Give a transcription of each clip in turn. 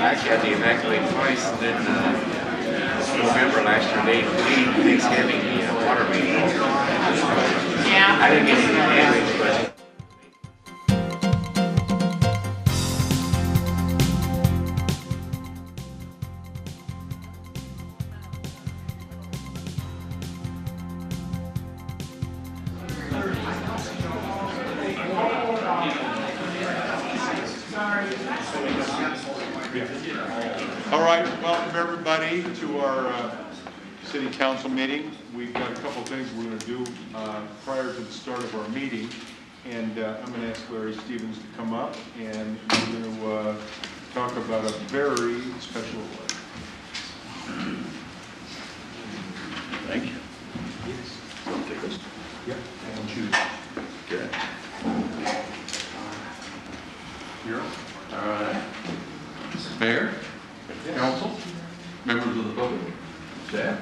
actually had to evacuate twice, and then November last year they Thanksgiving the water meeting. Yeah. I didn't get any damage, but. All right, welcome everybody to our city council meeting. We've got a couple things we're going to do prior to the start of our meeting, and I'm going to ask Larry Stevens to come up, and we're going to talk about a very special award. Thank you. I'll take this. Yep, and choose. Okay. Here. All right. Mayor, council, members of the public, staff.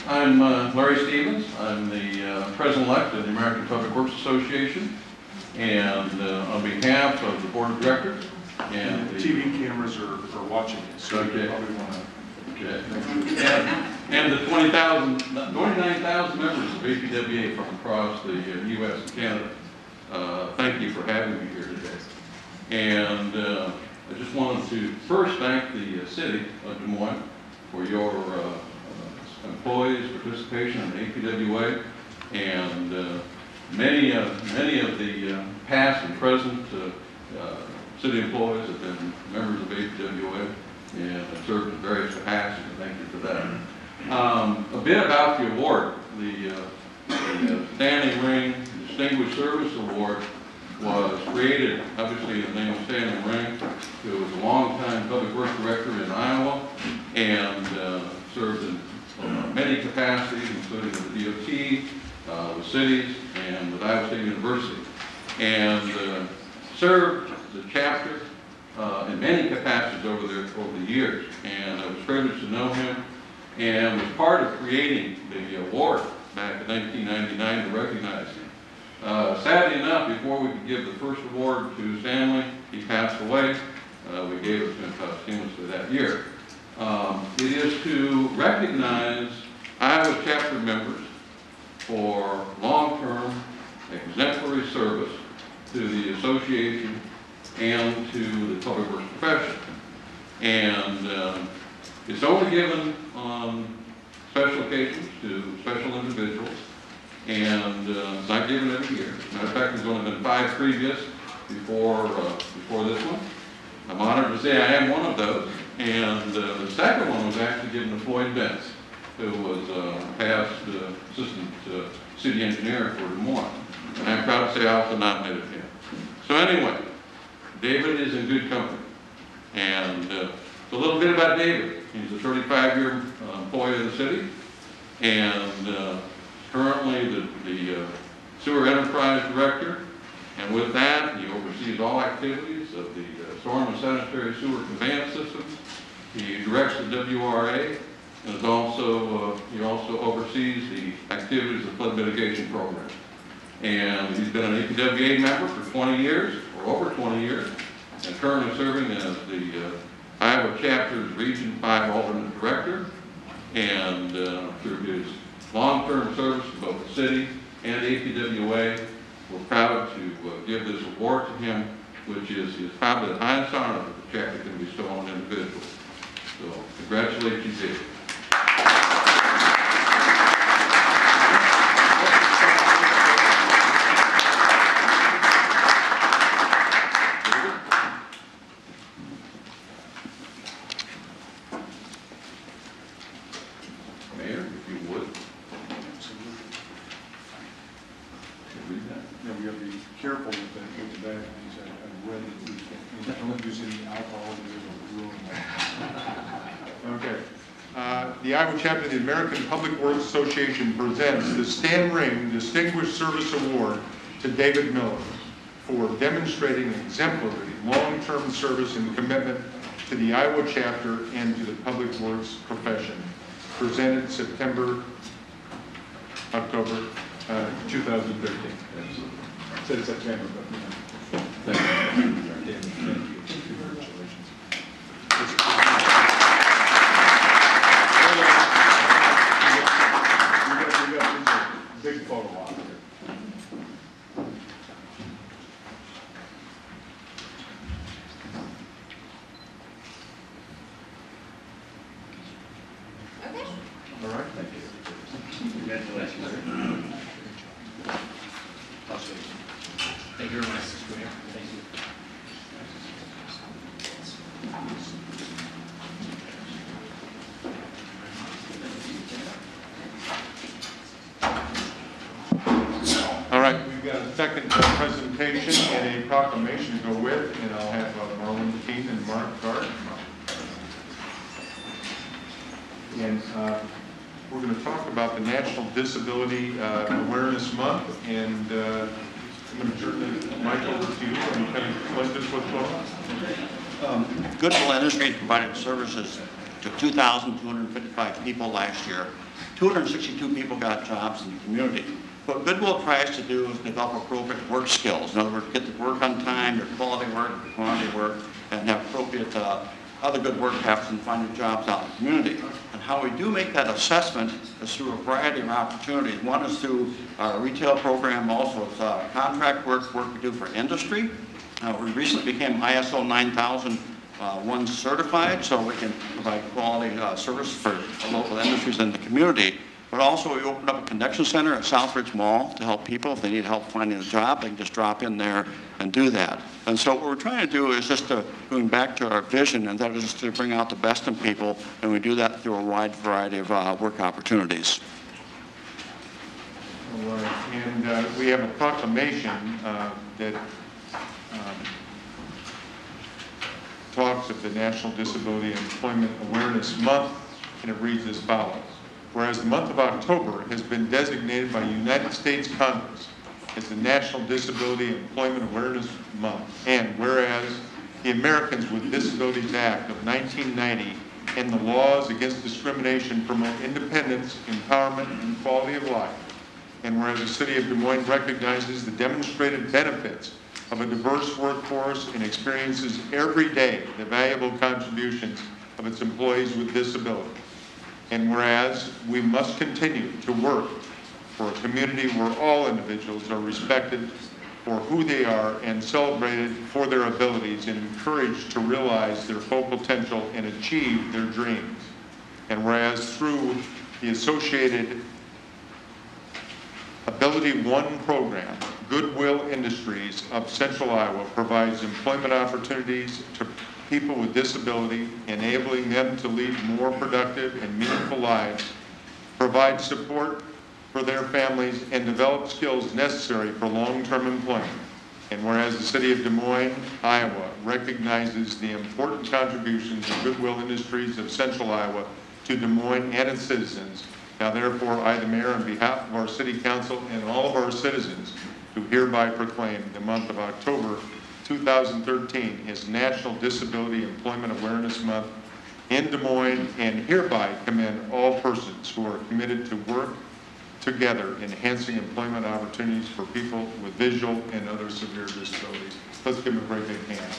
I'm Larry Stevens. I'm the president-elect of the American Public Works Association, and on behalf of the board of directors and the TV cameras are watching it, so okay. you probably want to. Okay. And the 29,000 members of APWA from across the U.S. and Canada. Thank you for having me here today. And I just wanted to first thank the city of Des Moines for your employees' participation in APWA, and many of the past and present city employees have been members of APWA and have served in various capacities, and thank you for that. A bit about the award. The Standing Ring Distinguished Service Award was created, obviously, in the name of Standing Ring, who was a longtime public works director in Iowa and served in many capacities, including with the DOT, with cities, and with Iowa State University, and served the chapter in many capacities over the years. And I was privileged to know him and was part of creating the award back in 1999 to recognize him. Sadly enough, before we could give the first award to Stanley, he passed away. We gave it to him posthumously that year. It is to recognize Iowa chapter members for long-term exemplary service to the association and to the public works profession. And it's only given on special occasions to special individuals, and it's not given every year. As a matter of fact, there's only been 5 previous before this one. I'm honored to say I am one of those, and the second one was actually given to Floyd Bentz, who was past assistant city engineer for Des Moines, and I'm proud to say I also nominated him. So anyway, David is in good company, and a little bit about David. He's a 35-year employee of the city, and currently the sewer enterprise director, and with that, he oversees all activities of the storm and sanitary sewer conveyance systems. He directs the WRA, and is also he also oversees the activities of the flood mitigation program. And he's been an APWA member for 20 years, or over 20 years, and currently serving as the Iowa Chapter's Region 5 alternate director, and through his long-term service to both the city and APWA, we're proud to give this award to him, which is probably the highest honor that the chapter can bestow on an individual. So, congratulations, David. Mayor, if you would. Yeah, we got to be careful with the bag. I've read that we don't use any alcohol in the room. Okay. The Iowa chapter of the American Public Works Association presents the Stan Ring Distinguished Service Award to David Miller for demonstrating exemplary long-term service and commitment to the Iowa chapter and to the public works profession. Presented October 2013. Said September, but Thank you. Congratulations. All right. Thank you. Congratulations. Thank you very much, Mr. Mayor. Thank you. All right, we've got a second presentation and a proclamation to go with, and I'll have Marlon Keene and Mark Gard. And we're going to talk about the National Disability Awareness Month, and I'm going to turn the mic over to you and kind of explain this what's going on. Goodwill Industries provided services to 2,255 people last year. 262 people got jobs in the community. What Goodwill tries to do is develop appropriate work skills. In other words, get to work on time, their quality work, their quantity work, and have appropriate other good work habits and finding jobs out in the community. And how we do make that assessment is through a variety of opportunities. One is through our retail program, also it's contract work we do for industry. We recently became ISO 9001 certified, so we can provide quality service for local industries in the community. But also we opened up a connection center at Southridge Mall to help people. If they need help finding a job, they can just drop in there and do that. And so what we're trying to do is just going back to our vision, and that is to bring out the best in people, and we do that through a wide variety of work opportunities. All right. And we have a proclamation that talks of the National Disability Employment Awareness Month, and it reads as follows. Whereas the month of October has been designated by the United States Congress as the National Disability Employment Awareness Month, and whereas the Americans with Disabilities Act of 1990 and the laws against discrimination promote independence, empowerment, and quality of life, and whereas the City of Des Moines recognizes the demonstrated benefits of a diverse workforce and experiences every day the valuable contributions of its employees with disabilities. And whereas we must continue to work for a community where all individuals are respected for who they are and celebrated for their abilities and encouraged to realize their full potential and achieve their dreams. And whereas through the associated Ability One program, Goodwill Industries of Central Iowa provides employment opportunities to people with disability, enabling them to lead more productive and meaningful lives, provide support for their families, and develop skills necessary for long-term employment. And whereas the City of Des Moines, Iowa recognizes the important contributions of Goodwill Industries of Central Iowa to Des Moines and its citizens, now therefore I, the Mayor, on behalf of our City Council and all of our citizens, do hereby proclaim the month of October 2013 is National Disability Employment Awareness Month in Des Moines, and hereby commend all persons who are committed to work together enhancing employment opportunities for people with visual and other severe disabilities. Let's give them a great big hand.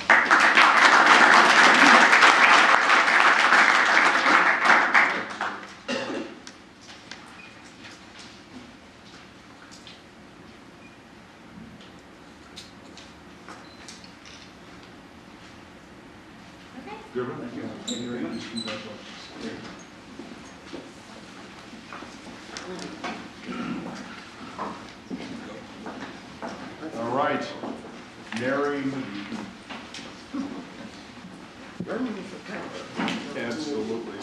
Thank you. Thank you very much. All right, Mary. Absolutely.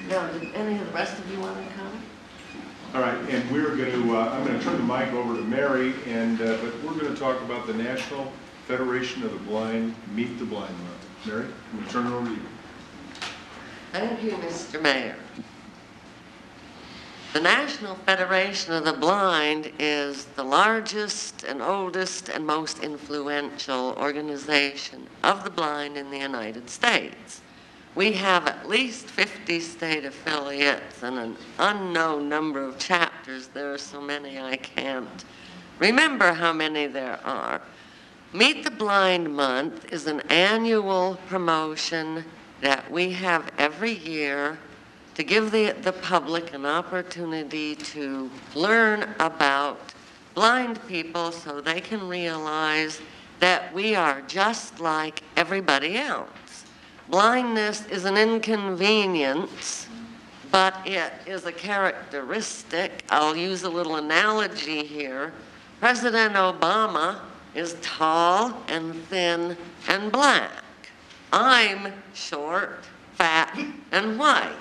Now, did any of the rest of you want to come? All right, and we're going to, I'm going to turn the mic over to Mary, and but we're going to talk about the National Federation of the Blind Meet the Blind Month. Mary, I'm going to turn it over to you. Thank you, Mr. Mayor. The National Federation of the Blind is the largest and oldest and most influential organization of the blind in the United States. We have at least 50 state affiliates and an unknown number of chapters. There are so many I can't remember how many there are. Meet the Blind Month is an annual promotion that we have every year to give the public an opportunity to learn about blind people so they can realize that we are just like everybody else. Blindness is an inconvenience but it is a characteristic. I'll use a little analogy here. President Obama is tall and thin and black. I'm short, fat, and white.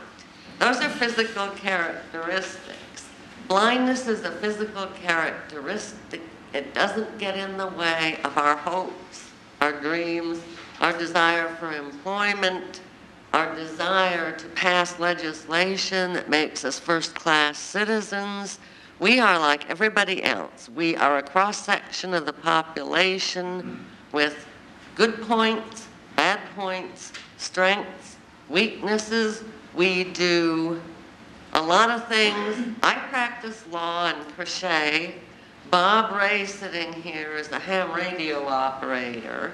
Those are physical characteristics. Blindness is a physical characteristic. It doesn't get in the way of our hopes, our dreams, our desire for employment, our desire to pass legislation that makes us first-class citizens. We are like everybody else. We are a cross-section of the population with good points, bad points, strengths, weaknesses. We do a lot of things. I practice law and crochet. Bob Ray sitting here is a ham radio operator.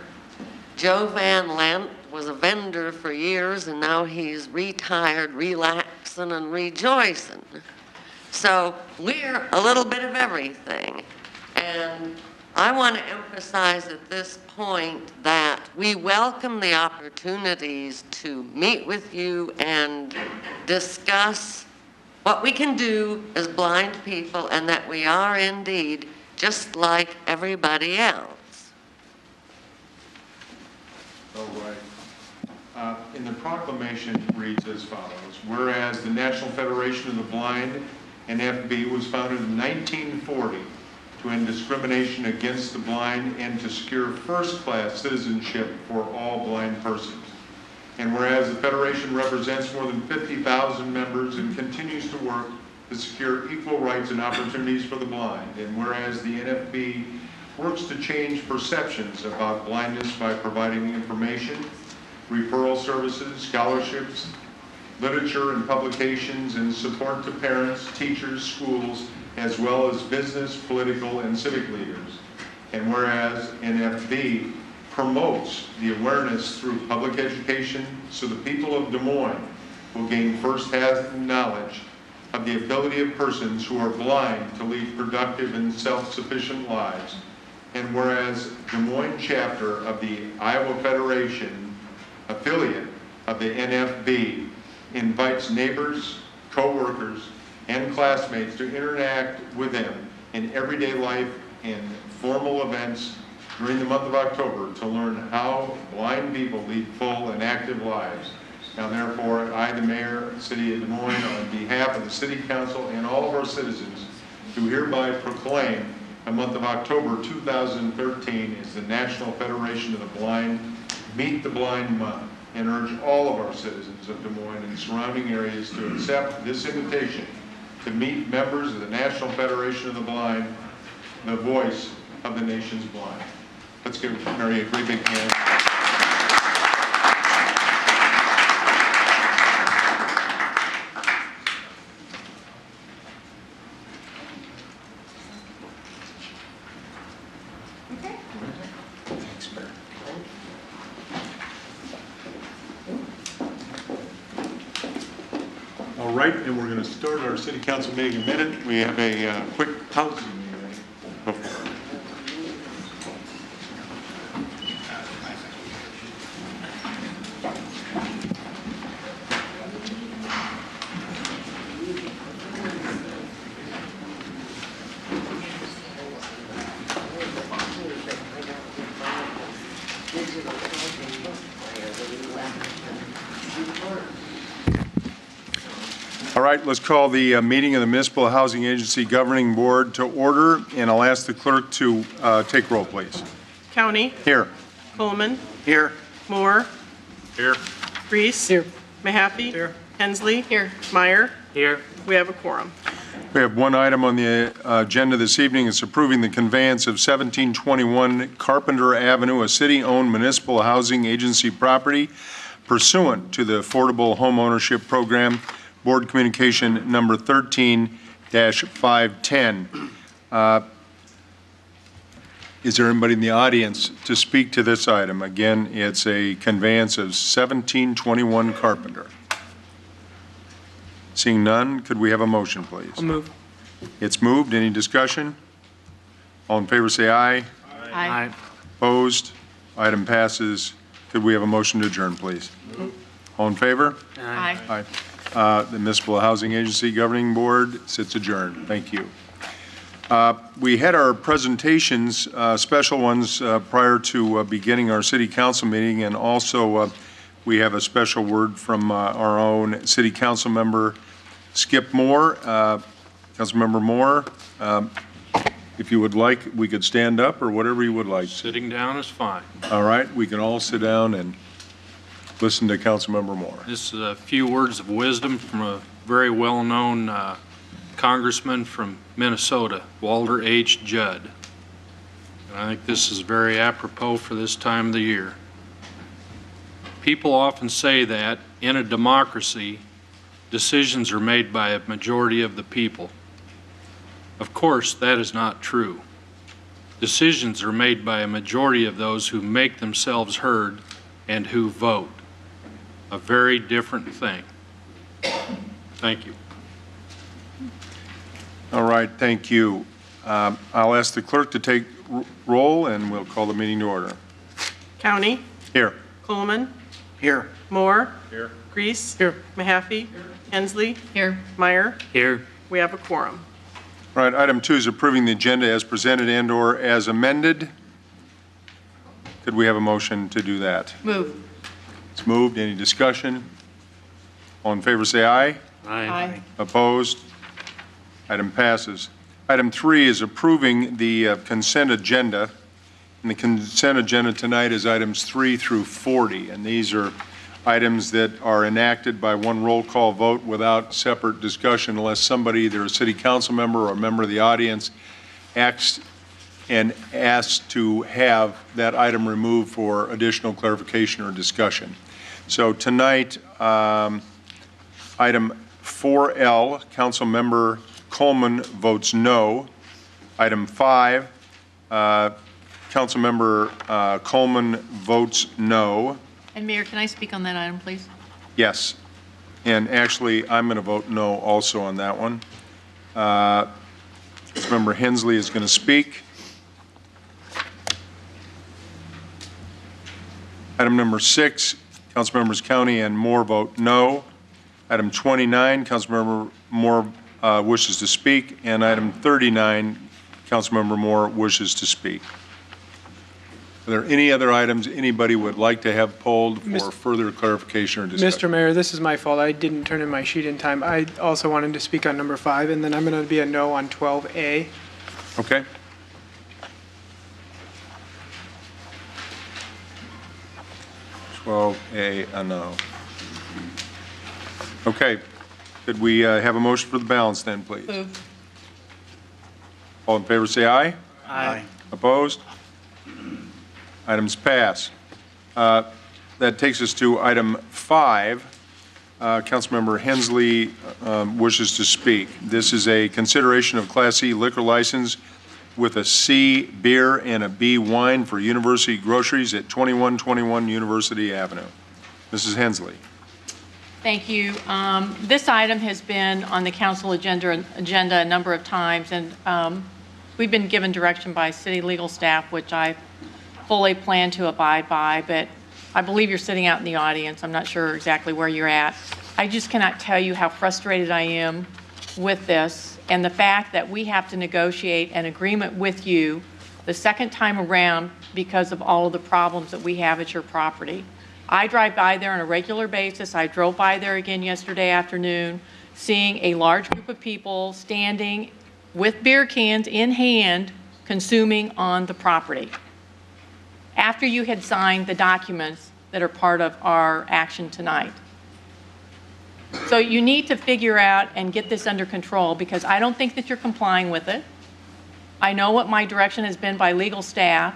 Joe Van Lent was a vendor for years, and now he's retired, relaxing and rejoicing. So we're a little bit of everything. And I want to emphasize at this point that we welcome the opportunities to meet with you and discuss what we can do as blind people, and that we are indeed just like everybody else. All right. In the proclamation reads as follows. Whereas the National Federation of the Blind, NFB, was founded in 1940 to end discrimination against the blind and to secure first-class citizenship for all blind persons. And whereas the Federation represents more than 50,000 members and continues to work to secure equal rights and opportunities for the blind. And whereas the NFB works to change perceptions about blindness by providing information, referral services, scholarships, literature and publications, and support to parents, teachers, schools, as well as business, political, and civic leaders. And whereas NFB promotes the awareness through public education so the people of Des Moines will gain first-hand knowledge of the ability of persons who are blind to lead productive and self-sufficient lives. And whereas Des Moines chapter of the Iowa Federation, affiliate of the NFB, invites neighbors, co-workers, and classmates to interact with them in everyday life in formal events during the month of October to learn how blind people lead full and active lives. Now therefore, I, the Mayor of the City of Des Moines, on behalf of the City Council and all of our citizens, do hereby proclaim the month of October 2013 as the National Federation of the Blind Meet the Blind Month, and urge all of our citizens of Des Moines and surrounding areas to accept this invitation to meet members of the National Federation of the Blind, the voice of the nation's blind. Let's give Mary a great big hand. All right, and we're going to start our City Council meeting in a minute. We have a quick housing meeting. All right, let's call the meeting of the Municipal Housing Agency Governing Board to order, and I'll ask the clerk to take roll, please. County. Here. Coleman. Here. Moore. Here. Reese. Here. Mahaffey. Here. Hensley. Here. Meyer. Here. We have a quorum. We have one item on the agenda this evening. It's approving the conveyance of 1721 Carpenter Avenue, a city-owned municipal housing agency property pursuant to the Affordable Home Ownership Program, Board Communication number 13-510. Is there anybody in the audience to speak to this item? Again, it's a conveyance of 1721 Carpenter. Seeing none, could we have a motion, please? I'll move. It's moved. Any discussion? All in favor say aye. Aye. Opposed? Item passes. Could we have a motion to adjourn, please? All in favor? Aye. Aye. The Municipal Housing Agency Governing Board sits adjourned. Thank you. We had our presentations, special ones, prior to beginning our City Council meeting, and also we have a special word from our own City Council member, Skip Moore. Councilmember Moore, if you would like, we could stand up or whatever you would like. Sitting down is fine. All right, we can all sit down and listen to Councilmember Moore. This is a few words of wisdom from a very well-known congressman from Minnesota, Walter H. Judd. And I think this is very apropos for this time of the year. People often say that in a democracy, decisions are made by a majority of the people. Of course, that is not true. Decisions are made by a majority of those who make themselves heard and who vote. A very different thing. Thank you. All right, thank you. I'll ask the clerk to take roll, and we'll call the meeting to order. County. Here. Coleman. Here. Moore. Here. Grease. Here. Mahaffey. Hensley. Here. Meyer. Here. We have a quorum. All right, item 2 is approving the agenda as presented and/or as amended. Could we have a motion to do that? Move. It's moved. Any discussion? All in favor say aye. Aye. Opposed? Item passes. Item 3 is approving the consent agenda. And the consent agenda tonight is items 3 through 40. And these are items that are enacted by one roll call vote without separate discussion unless somebody, either a city council member or a member of the audience, acts and asks to have that item removed for additional clarification or discussion. So tonight, item 4L, Council Member Coleman votes no. Item 5, Council Member Coleman votes no. And Mayor, can I speak on that item, please? Yes. And actually, I'm going to vote no also on that one. Councilmember Hensley is going to speak. Item number 6, Councilmembers County and Moore vote no. Item 29, Councilmember Moore wishes to speak. And item 39, Councilmember Moore wishes to speak. Are there any other items anybody would like to have polled for further clarification or discussion? Mr. Mayor, this is my fault. I didn't turn in my sheet in time. I also wanted to speak on number 5, and then I'm going to be a no on 12A. Okay. A no. Okay. Could we have a motion for the balance then, please? Move. All in favor say aye. Aye. Opposed? Items pass. That takes us to item 5. Councilmember Hensley wishes to speak. This is a consideration of Class C liquor license with a C beer and a B wine for University Groceries at 2121 University Avenue. Mrs. Hensley. Thank you. This item has been on the council agenda a number of times, and we've been given direction by city legal staff, which I fully plan to abide by, but I believe you're sitting out in the audience. I'm not sure exactly where you're at. I just cannot tell you how frustrated I am with this and the fact that we have to negotiate an agreement with you the second time around because of all of the problems that we have at your property. I drive by there on a regular basis. I drove by there again yesterday afternoon, seeing a large group of people standing with beer cans in hand, consuming on the property, after you had signed the documents that are part of our action tonight. So you need to figure out and get this under control, because I don't think that you're complying with it. I know what my direction has been by legal staff,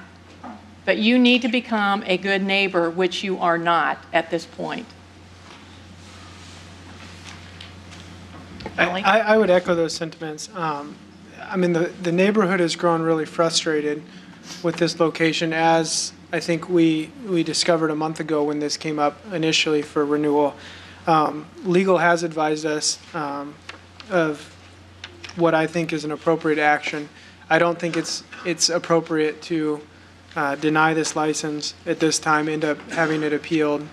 but you need to become a good neighbor, which you are not at this point. I would echo those sentiments. I mean, the neighborhood has grown really frustrated with this location, as I think we discovered a month ago when this came up initially for renewal. Legal has advised us of what I think is an appropriate action. I don't think it's appropriate to deny this license at this time, end up having it appealed,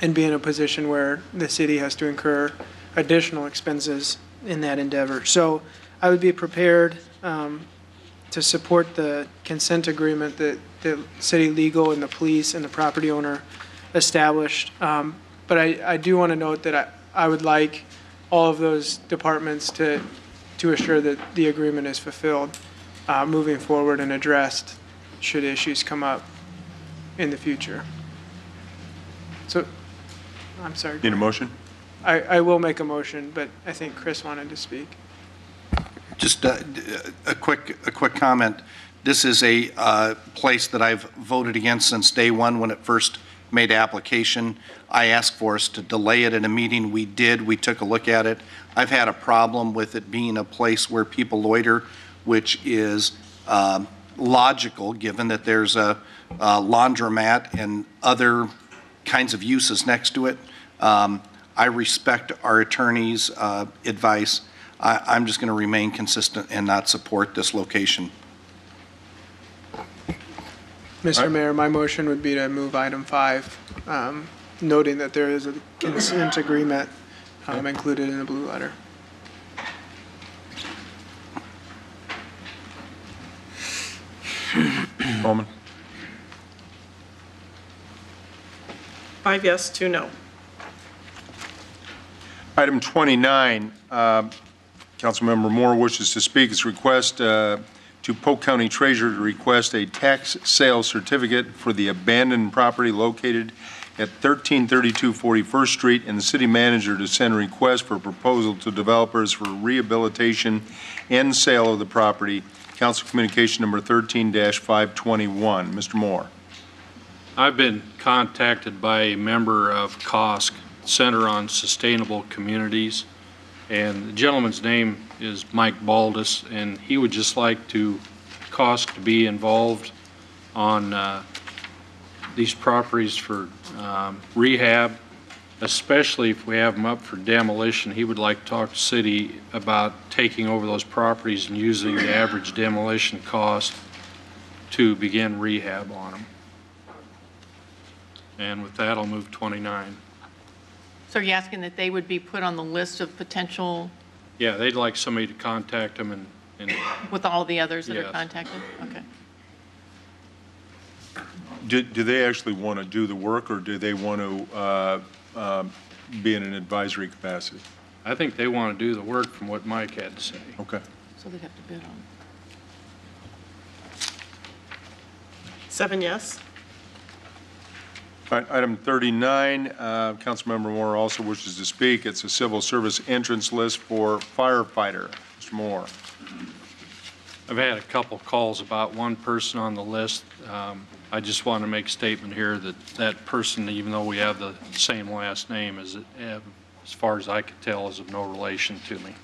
and be in a position where the city has to incur additional expenses in that endeavor. So I would be prepared to support the consent agreement that the city legal and the police and the property owner established. But I do want to note that I would like all of those departments to assure that the agreement is fulfilled moving forward and addressed should issues come up in the future. So, I'm sorry. Need a motion? I will make a motion, but I think Chris wanted to speak. Just a quick comment. This is a place that I've voted against since day one when it first made application. I asked for us to delay it in a meeting. We did. We took a look at it. I've had a problem with it being a place where people loiter, which is logical given that there's a laundromat and other kinds of uses next to it. I respect our attorney's advice. I'm just going to remain consistent and not support this location. Mr. Mayor, my motion would be to move item 5, noting that there is a consent agreement included in the blue letter. Coleman? 5 yes, 2 no. Item 29, Councilmember Moore wishes to speak. His request to Polk County Treasurer to request a tax sale certificate for the abandoned property located at 1332 41st Street, and the city manager to send a request for proposal to developers for rehabilitation and sale of the property. Council Communication number 13-521. Mr. Moore. I've been contacted by a member of COSC, Center on Sustainable Communities, and the gentleman's name is Mike Baldus, and he would just like COSC to be involved on these properties for rehab, especially if we have them up for demolition. He would like to talk to city about taking over those properties and using the average demolition cost to begin rehab on them. And with that, I'll move 29. So are you asking that they would be put on the list of potential, Yeah, they'd like somebody to contact them and with all the others that are Yes. contacted? Okay. Do they actually want to do the work, or do they want to be in an advisory capacity? I think they want to do the work from what Mike had to say. Okay. So they'd have to bid on it. 7 yes. All right, item 39, Councilmember Moore also wishes to speak. It's a civil service entrance list for firefighter. Mr. Moore. I've had a couple calls about one person on the list. I just want to make a statement here that that person, even though we have the same last name, as far as I could tell, is of no relation to me.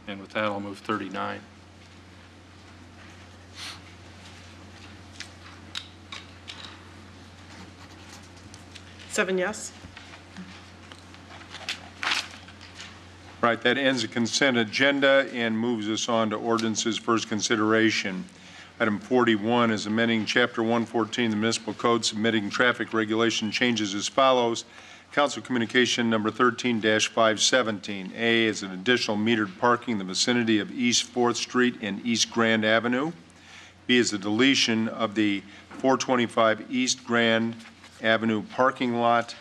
And with that, I'll move 39. Seven yes. Right, that ends the consent agenda and moves us on to ordinances first consideration. Item 41 is amending Chapter 114 of the Municipal Code, submitting traffic regulation changes as follows. Council Communication number 13-517. A is an additional metered parking in the vicinity of East 4th Street and East Grand Avenue. B is the deletion of the 425 East Grand Avenue parking lot.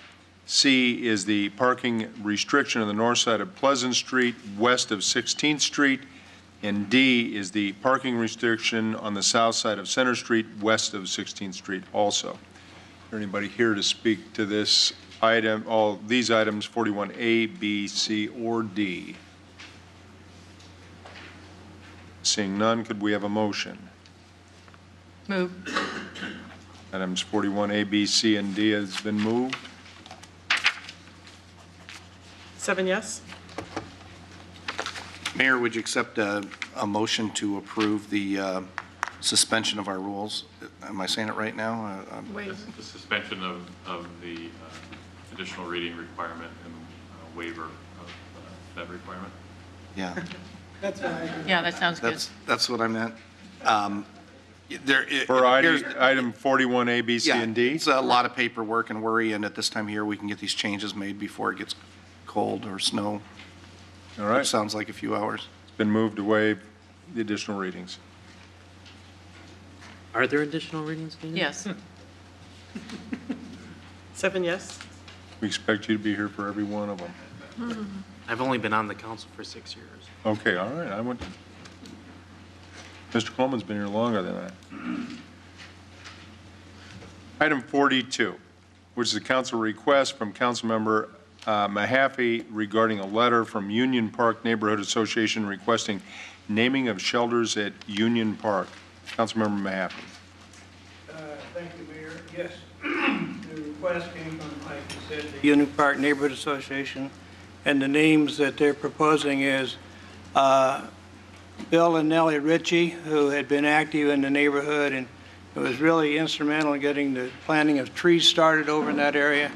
C is the parking restriction on the north side of Pleasant Street, west of 16th Street. And D is the parking restriction on the south side of Center Street, west of 16th Street also. Is there anybody here to speak to this item, all these items, 41A, B, C, or D? Seeing none, could we have a motion? Move. Items 41A, B, C, and D has been moved. 7 yes. Mayor, would you accept a motion to approve the suspension of our rules? Am I saying it right now? Wait. The suspension of the additional reading requirement and waiver of that requirement? Yeah. Yeah, that sounds good. That's what I meant. For item 41A, B, C, Yeah, and D? it's a lot of paperwork and worry, and at this time of year, we can get these changes made before it gets cold or snow. All right. Which sounds like a few hours. It's been moved to waive the additional readings. Are there additional readings needed? Yes. 7 yes. We expect you to be here for every one of them. I've only been on the council for 6 years. Okay, all right. Mr. Coleman's been here longer than that. Item 42, which is a council request from Councilmember Mahaffey regarding a letter from Union Park Neighborhood Association requesting naming of shelters at Union Park. Councilmember Mahaffey. Thank you, Mayor. Yes, the request came from, like you said, the Union Park Neighborhood Association, and the names that they're proposing is Bill and Nellie Ritchie, who had been active in the neighborhood and it was really instrumental in getting the planting of trees started over in that area,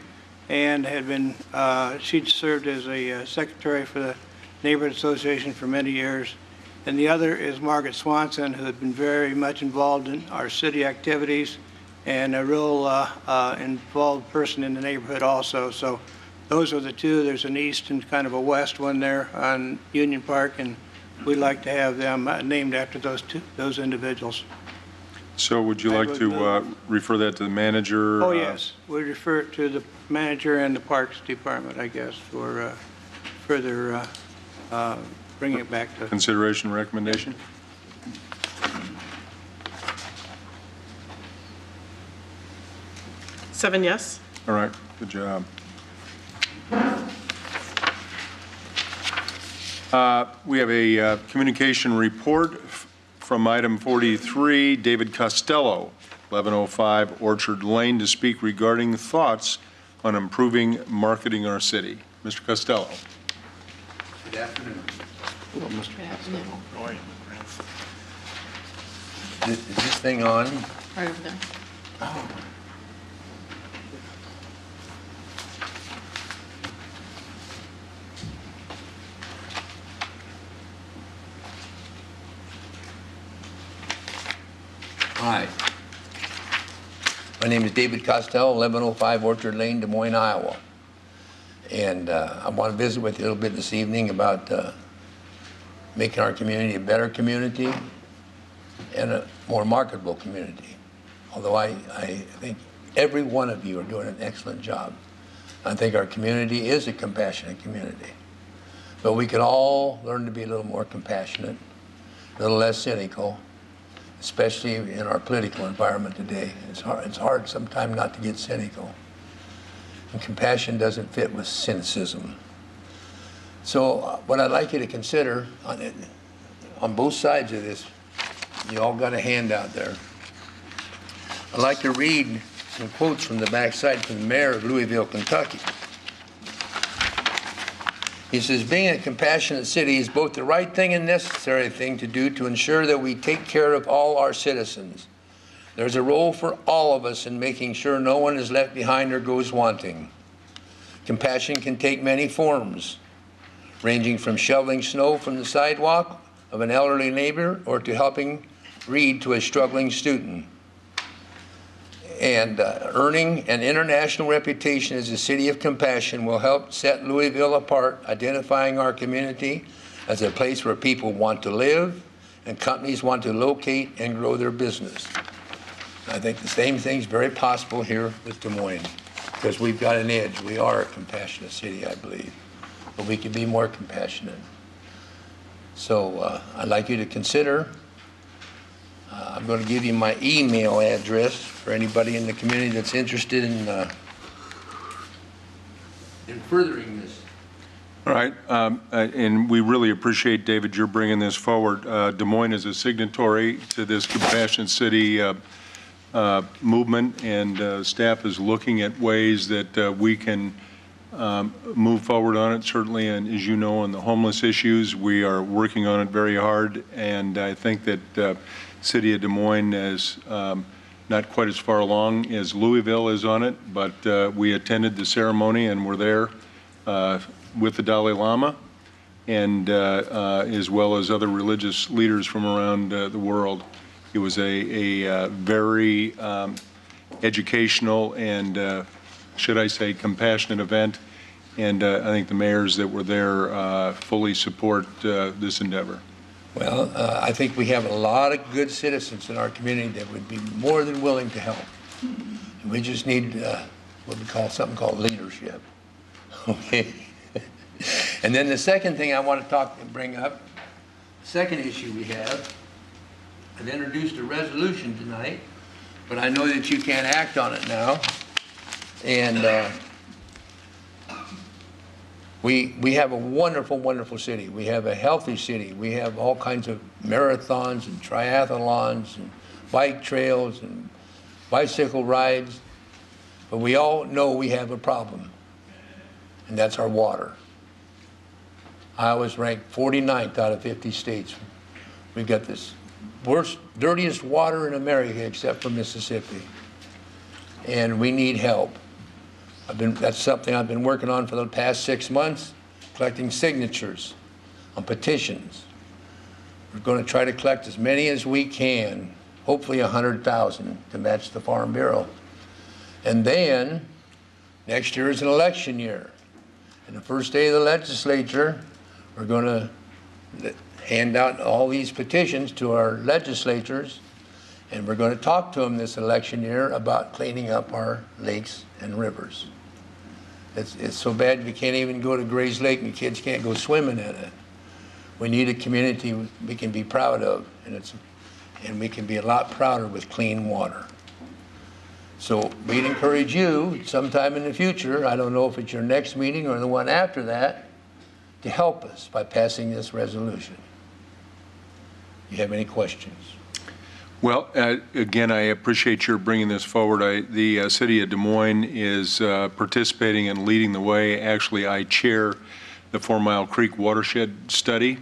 and had been, she'd served as a secretary for the Neighborhood Association for many years. And the other is Margaret Swanson, who had been very much involved in our city activities and a real involved person in the neighborhood also. So those are the two. There's an east and kind of a west one there on Union Park, and we'd like to have them named after those individuals. So would you like to refer that to the manager? Oh, yes. We refer it to the manager and the Parks Department, I guess, for further bringing it back to Consideration recommendation? Seven yes. All right, good job. We have a communication report from item 43, David Costello, 1105 Orchard Lane, to speak regarding thoughts on improving marketing our city. Mr. Costello. Good afternoon. Hello, Mr. Costello. Is this thing on? Right over there. Oh. Hi. My name is David Costello, 1105 Orchard Lane, Des Moines, Iowa. And I want to visit with you a little bit this evening about making our community a better community and a more marketable community. Although I think every one of you are doing an excellent job. I think our community is a compassionate community. But we can all learn to be a little more compassionate, a little less cynical, especially in our political environment today. It's hard sometimes not to get cynical. And compassion doesn't fit with cynicism. So what I'd like you to consider on both sides of this, you all got a handout there. I'd like to read some quotes from the backside from the mayor of Louisville, Kentucky. He says, being a compassionate city is both the right thing and necessary thing to do to ensure that we take care of all our citizens. There's a role for all of us in making sure no one is left behind or goes wanting. Compassion can take many forms, ranging from shoveling snow from the sidewalk of an elderly neighbor or to helping read to a struggling student. And earning an international reputation as a city of compassion will help set Louisville apart, identifying our community as a place where people want to live and companies want to locate and grow their business. I think the same thing is very possible here with Des Moines, because we've got an edge. We are a compassionate city, I believe, but we can be more compassionate. So I'd like you to consider. I'm going to give you my email address for anybody in the community that's interested in furthering this. All right, and we really appreciate, David, you're bringing this forward. Des Moines is a signatory to this Compassionate City movement, and staff is looking at ways that we can move forward on it, certainly. And as you know, on the homeless issues, we are working on it very hard, and I think that City of Des Moines is not quite as far along as Louisville is on it, but we attended the ceremony and were there with the Dalai Lama, and as well as other religious leaders from around the world. It was a very educational and, should I say, compassionate event, I think the mayors that were there fully support this endeavor. Well, I think we have a lot of good citizens in our community that would be more than willing to help. And we just need what we call something called leadership. Okay? And then the second thing I want to bring up, the second issue we have, I've introduced a resolution tonight, but I know that you can't act on it now. And we have a wonderful, wonderful city. We have a healthy city. We have all kinds of marathons and triathlons and bike trails and bicycle rides. But we all know we have a problem, and that's our water. Iowa's ranked 49th out of 50 states. We've got this worst, dirtiest water in America except for Mississippi. And we need help. That's something I've been working on for the past 6 months, collecting signatures on petitions. We're going to try to collect as many as we can, hopefully 100,000 to match the Farm Bureau. And then next year is an election year. And the first day of the legislature, we're going to hand out all these petitions to our legislators, and we're going to talk to them this election year about cleaning up our lakes and rivers. It's so bad we can't even go to Gray's Lake and the kids can't go swimming in it. We need a community we can be proud of, and we can be a lot prouder with clean water. So we'd encourage you sometime in the future, I don't know if it's your next meeting or the one after that, to help us by passing this resolution. Do you have any questions? Well, again, I appreciate your bringing this forward. The city of Des Moines is participating and leading the way. Actually, I chair the 4 Mile Creek watershed study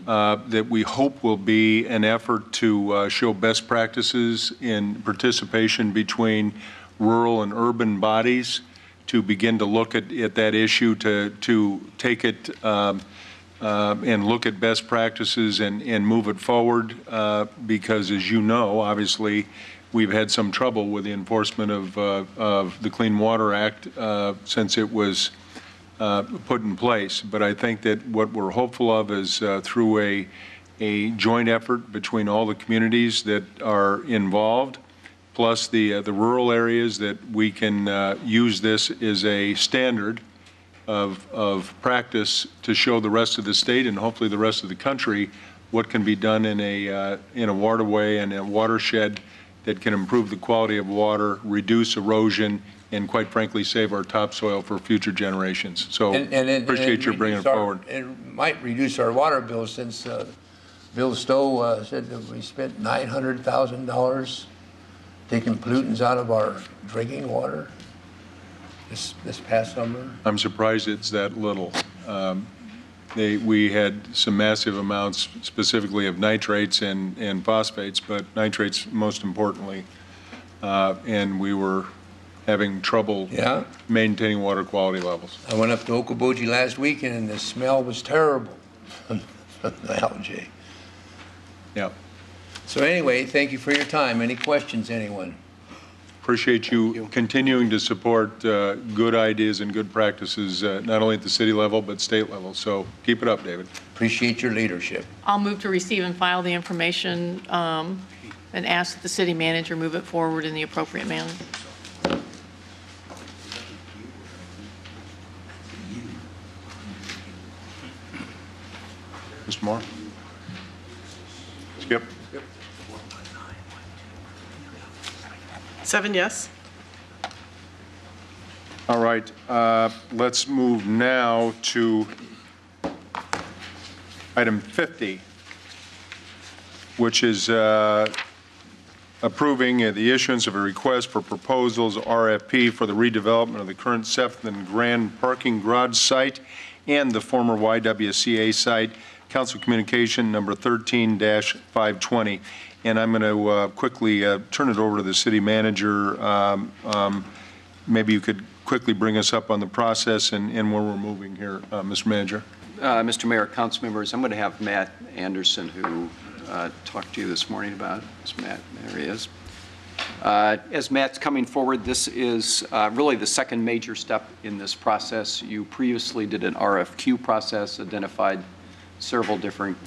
that we hope will be an effort to show best practices in participation between rural and urban bodies to begin to look at that issue, to take it and look at best practices and move it forward, because as you know, obviously, we've had some trouble with the enforcement of the Clean Water Act since it was put in place. But I think that what we're hopeful of is through a joint effort between all the communities that are involved, plus the rural areas, that we can use this as a standard of practice to show the rest of the state and hopefully the rest of the country what can be done in a waterway and a watershed that can improve the quality of water, reduce erosion, and quite frankly save our topsoil for future generations. So appreciate your bringing it forward. It might reduce our water bill, since Bill Stowe said that we spent $900,000 taking pollutants out of our drinking water this past summer. I'm surprised it's that little. We had some massive amounts specifically of nitrates and phosphates, but nitrates most importantly, and we were having trouble maintaining water quality levels. I went up to Okoboji last weekend and the smell was terrible from the algae. Yeah. So anyway, thank you for your time. Any questions, anyone? Appreciate you continuing to support good ideas and good practices, not only at the city level, but state level. So keep it up, David. Appreciate your leadership. I'll move to receive and file the information and ask that the city manager move it forward in the appropriate manner. Mr. Moore? Skip? 7 yes. All right, let's move now to item 50, which is approving the issuance of a request for proposals, RFP, for the redevelopment of the current 7th and Grand parking garage site and the former YWCA site, Council Communication number 13-520. And I'm going to quickly turn it over to the city manager. Maybe you could quickly bring us up on the process and where we're moving here, Mr. Manager. Mr. Mayor, council members, I'm going to have Matt Anderson, who talked to you this morning about. It's Matt, there he is. As Matt's coming forward, this is really the second major step in this process. You previously did an RFQ process, identified several different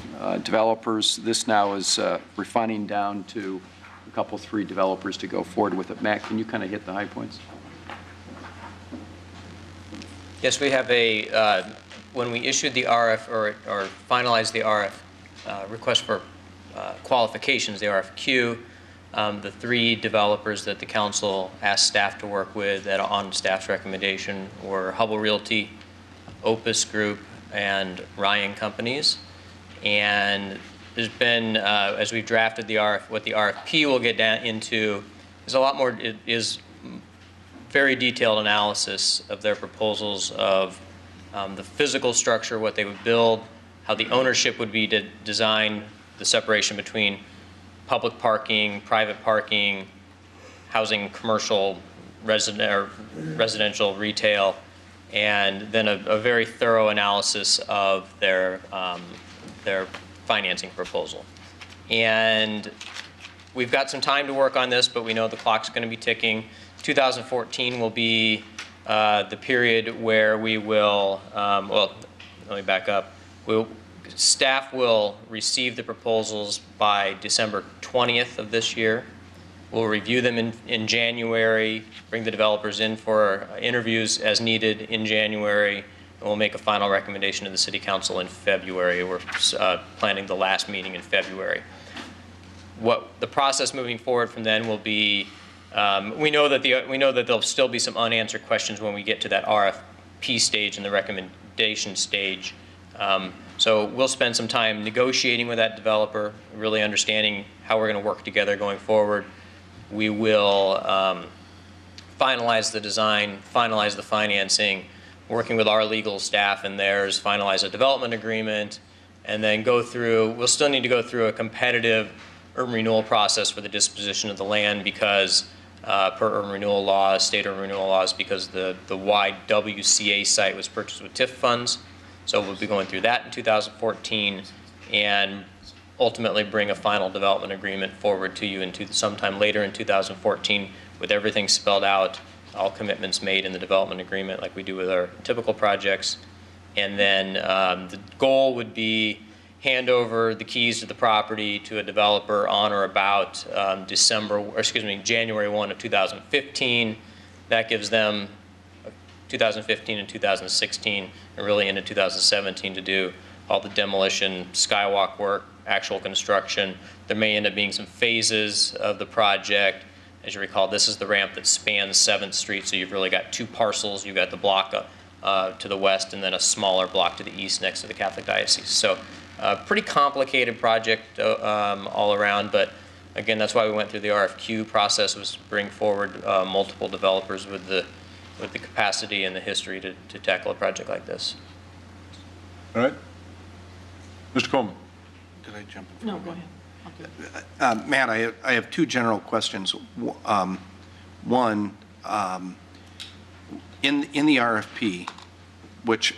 developers. This now is refining down to a couple, 3 developers to go forward with it. Matt, can you kind of hit the high points? Yes, we have a, when we issued the RF or finalized the RF request for qualifications, the RFQ, the 3 developers that the council asked staff to work with that on staff's recommendation were Hubble Realty, Opus Group, and Ryan Companies. And there's been, as we've drafted what the RFP will get down into, is a lot more, it is very detailed analysis of their proposals of the physical structure, what they would build, how the ownership would be to design the separation between public parking, private parking, housing, commercial, residential, retail, and then a very thorough analysis of their financing proposal. And we've got some time to work on this, but we know the clock's going to be ticking. 2014 will be the period where we will, well, let me back up. Staff will receive the proposals by December 20th of this year. We'll review them in January, bring the developers in for interviews as needed in January, and we'll make a final recommendation to the City Council in February. We're planning the last meeting in February. What the process moving forward from then will be, we know that there'll still be some unanswered questions when we get to that RFP stage and the recommendation stage. So we'll spend some time negotiating with that developer, really understanding how we're going to work together going forward. We will finalize the design, finalize the financing, working with our legal staff and theirs, finalize a development agreement, and then go through, we'll still need to go through a competitive urban renewal process for the disposition of the land because per urban renewal laws, state urban renewal laws, because the YWCA site was purchased with TIF funds. So we'll be going through that in 2014 and ultimately bring a final development agreement forward to you sometime later in 2014 with everything spelled out, all commitments made in the development agreement like we do with our typical projects. And then the goal would be hand over the keys to the property to a developer on or about January 1 of 2015. That gives them 2015 and 2016 and really into 2017 to do all the demolition, skywalk work, actual construction. There may end up being some phases of the project. As you recall, this is the ramp that spans 7th Street, so you've really got 2 parcels. You've got the block to the west and then a smaller block to the east next to the Catholic Diocese. So pretty complicated project all around, but again, that's why we went through the RFQ process, was to bring forward multiple developers with the capacity and the history to tackle a project like this. All right. Mr. Coleman. Did I jump in? No, go ahead. Matt, I have 2 general questions. One, in the RFP, which,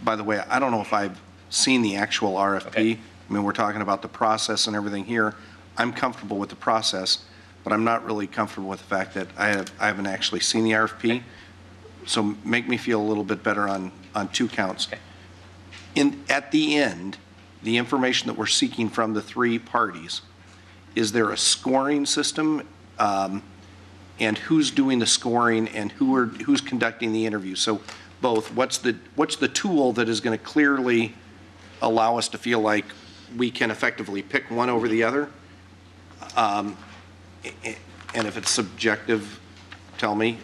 by the way, I don't know if I've seen the actual RFP. Okay. I mean, we're talking about the process and everything here. I'm comfortable with the process, but I'm not really comfortable with the fact that I haven't actually seen the RFP. Okay. So make me feel a little bit better on 2 counts. Okay. At the end, the information that we're seeking from the 3 parties, is there a scoring system, and who's doing the scoring and who's conducting the interview? So both, what's the tool that is going to clearly allow us to feel like we can effectively pick one over the other? And if it's subjective, tell me.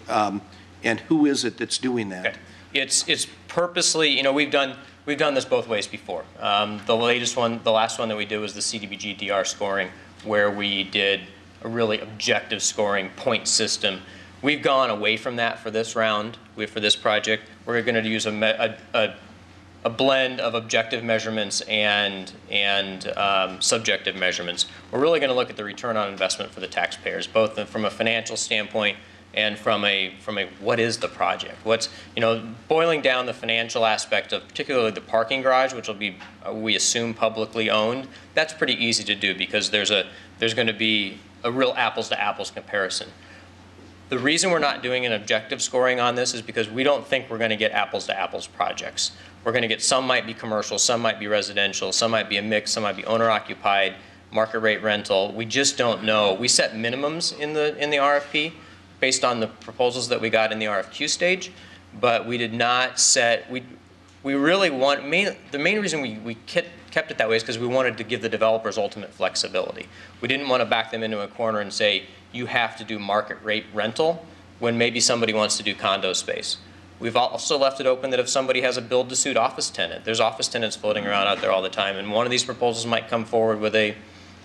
And who is it that's doing that? Okay. It's purposely, you know, we've done this both ways before. The last one that we did was the CDBG DR scoring, where we did a really objective scoring point system. We've gone away from that for this round. For this project, we're going to use a blend of objective measurements and subjective measurements. We're really going to look at the return on investment for the taxpayers, both from a financial standpoint and from a what is the project? What's, you know, boiling down the financial aspect of particularly the parking garage, which will be we assume publicly owned. That's pretty easy to do because there's going to be a real apples to apples comparison. The reason we're not doing an objective scoring on this is because we don't think we're going to get apples to apples projects. We're going to get, some might be commercial, some might be residential, some might be a mix, some might be owner occupied, market rate rental. We just don't know. We set minimums in the RFP based on the proposals that we got in the RFQ stage, but we did not set, we really want, the main reason we kept it that way is because we wanted to give the developers ultimate flexibility. We didn't want to back them into a corner and say, you have to do market rate rental when maybe somebody wants to do condo space. We've also left it open that if somebody has a build-to-suit office tenant, there's office tenants floating around out there all the time, and one of these proposals might come forward with a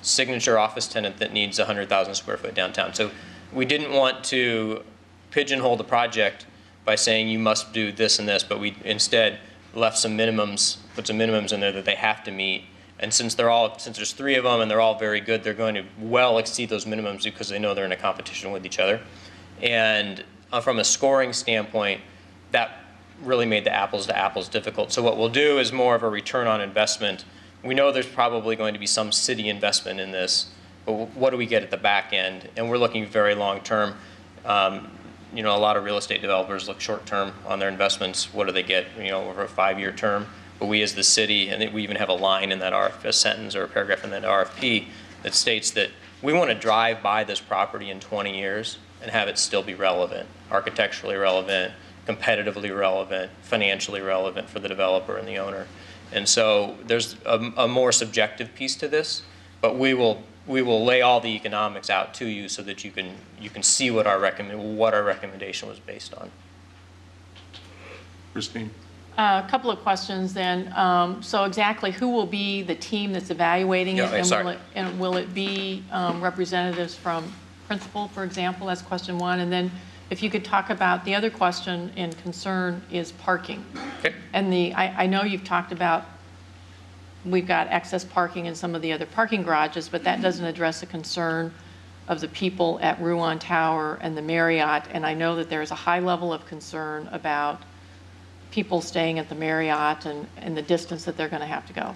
signature office tenant that needs 100,000 square foot downtown. So we didn't want to pigeonhole the project by saying you must do this and this, but we instead left some minimums, put some minimums in there that they have to meet. And since there's 3 of them and they're all very good, they're going to well exceed those minimums because they know they're in a competition with each other. And from a scoring standpoint, that really made the apples to apples difficult. So what we'll do is more of a return on investment. We know there's probably going to be some city investment in this, but what do we get at the back end? And we're looking very long term. You know, a lot of real estate developers look short term on their investments. What do they get, you know, over a 5-year term? But we as the city, and we even have a line in that RFP, a sentence or a paragraph in that RFP that states that we want to drive by this property in 20 years and have it still be relevant, architecturally relevant, competitively relevant, financially relevant for the developer and the owner. And so there's a more subjective piece to this, but we will lay all the economics out to you so that you can see what our recommendation was based on. Christine. A couple of questions then. So exactly who will be the team that's evaluating it? And will it be representatives from principal, for example? That's question 1. And then if you could talk about the other question and concern is parking. Okay. And I know you've talked about we've got excess parking in some of the other parking garages, but that doesn't address the concern of the people at Ruan Tower and the Marriott. And I know that there's a high level of concern about people staying at the Marriott and the distance that they're going to have to go.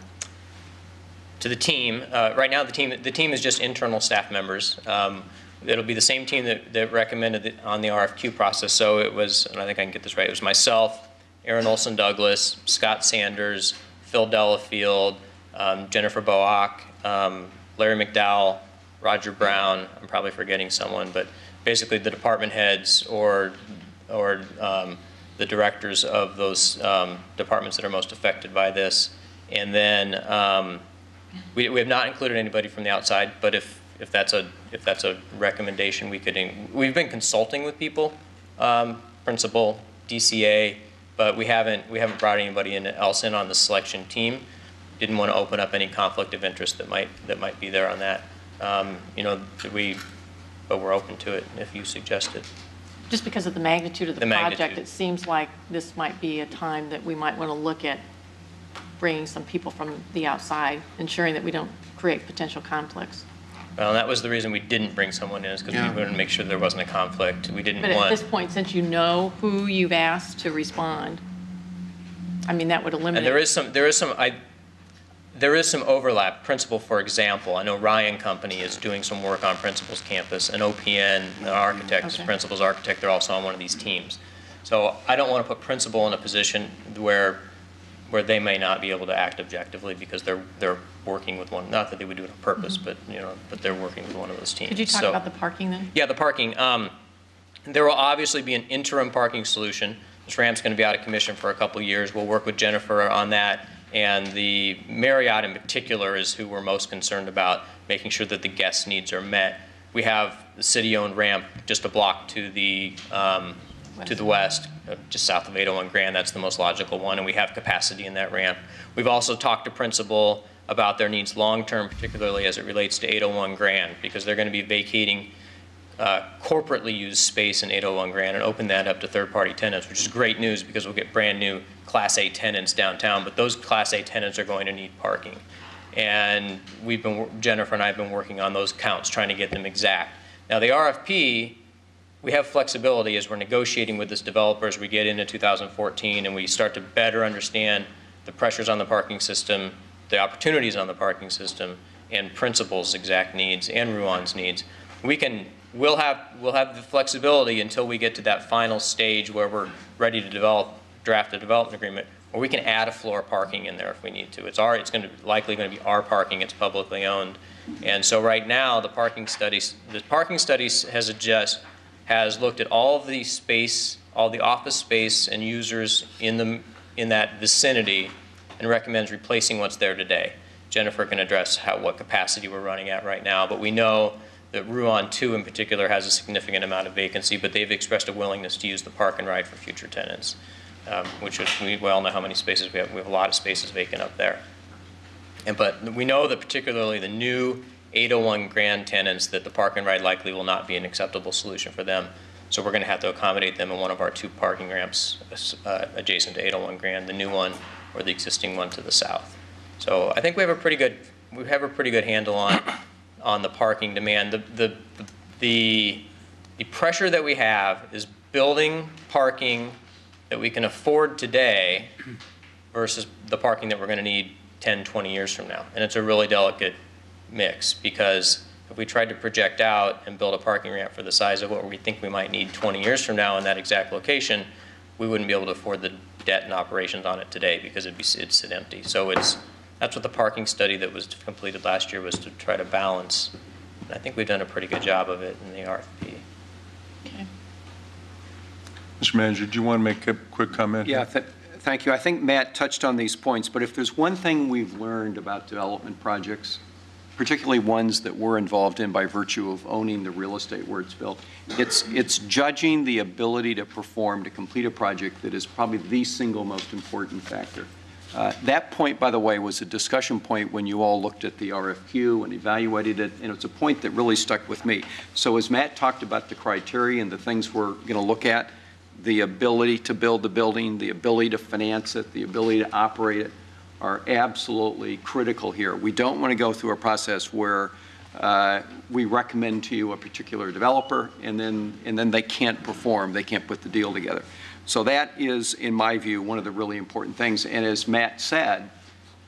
To the team, right now the team is just internal staff members. It'll be the same team that recommended it on the RFQ process. So it was, and I think I can get this right, it was myself, Aaron Olson Douglas, Scott Sanders, Phil Delafield, Jennifer Boak, Larry McDowell, Roger Brown. I'm probably forgetting someone, but basically the department heads or the directors of those departments that are most affected by this. And then we have not included anybody from the outside, but if that's a recommendation, we've been consulting with people, principal, DCA, but we haven't brought anybody else in on the selection team. Didn't want to open up any conflict of interest that might be there on that. You know, but we're open to it if you suggest it. Just because of the magnitude of the project, it seems like this might be a time that we might want to look at bringing some people from the outside, ensuring that we don't create potential conflicts. Well, that was the reason we didn't bring someone in, is because we wanted to make sure there wasn't a conflict. We didn't want. But at this point, since you know who you've asked to respond, I mean, that would eliminate. And there is some overlap. Principal, for example, I know Ryan Company is doing some work on Principal's campus, and OPN, the architects, Principal's architect, they're also on one of these teams. So I don't want to put Principal in a position where they may not be able to act objectively because they're working with one. Not that they would do it on purpose, but they're working with one of those teams. Could you talk about the parking then? Yeah, the parking. There will obviously be an interim parking solution. This ramp's going to be out of commission for a couple of years. We'll work with Jennifer on that. And the Marriott in particular is who we're most concerned about, making sure that the guest needs are met. We have the city-owned ramp just a block to the west, just south of 801 Grand. That's the most logical one, and we have capacity in that ramp. We've also talked to Principal about their needs long-term, particularly as it relates to 801 Grand, because they're going to be vacating corporately used space in 801 Grand and open that up to third-party tenants, which is great news because we'll get brand new Class A tenants downtown, but those Class A tenants are going to need parking. And Jennifer and I have been working on those counts, trying to get them exact. Now the RFP, we have flexibility as we're negotiating with this developer as we get into 2014 and we start to better understand the pressures on the parking system, the opportunities on the parking system, and Principal's exact needs and Ruan's needs. we'll have the flexibility until we get to that final stage where we're ready to draft a development agreement, or we can add a floor of parking in there if we need to. It's likely going to be our parking. It's publicly owned, and so right now the parking studies has looked at all of the space, all the office space and users in that vicinity, and recommends replacing what's there today. Jennifer can address what capacity we're running at right now, but we know that Rouen 2 in particular has a significant amount of vacancy, but they've expressed a willingness to use the park and ride for future tenants, which we all know how many spaces we have. We have a lot of spaces vacant up there. But we know that particularly the new 801 Grand tenants, that the park and ride likely will not be an acceptable solution for them. So we're going to have to accommodate them in one of our 2 parking ramps adjacent to 801 Grand, the new one or the existing one to the south. So I think we have a pretty good handle on the parking demand. The pressure that we have is building parking that we can afford today versus the parking that we're going to need 10, 20 years from now. And it's a really delicate mix, because if we tried to project out and build a parking ramp for the size of what we think we might need 20 years from now in that exact location, we wouldn't be able to afford the debt and operations on it today, because it'd sit empty. So that's what the parking study that was completed last year was, to try to balance. And I think we've done a pretty good job of it in the RFP. Okay. Mr. Manager, do you want to make a quick comment? Yeah, thank you. I think Matt touched on these points, but if there's one thing we've learned about development projects, particularly ones that we're involved in by virtue of owning the real estate where it's built, it's judging the ability to perform, to complete a project, that is probably the single most important factor. That point, by the way, was a discussion point when you all looked at the RFQ and evaluated it, and it's a point that really stuck with me. So as Matt talked about the criteria and the things we're going to look at, the ability to build the building, the ability to finance it, the ability to operate it, are absolutely critical here. We don't want to go through a process where we recommend to you a particular developer and then they can't perform, they can't put the deal together. So that is, in my view, one of the really important things. And as Matt said,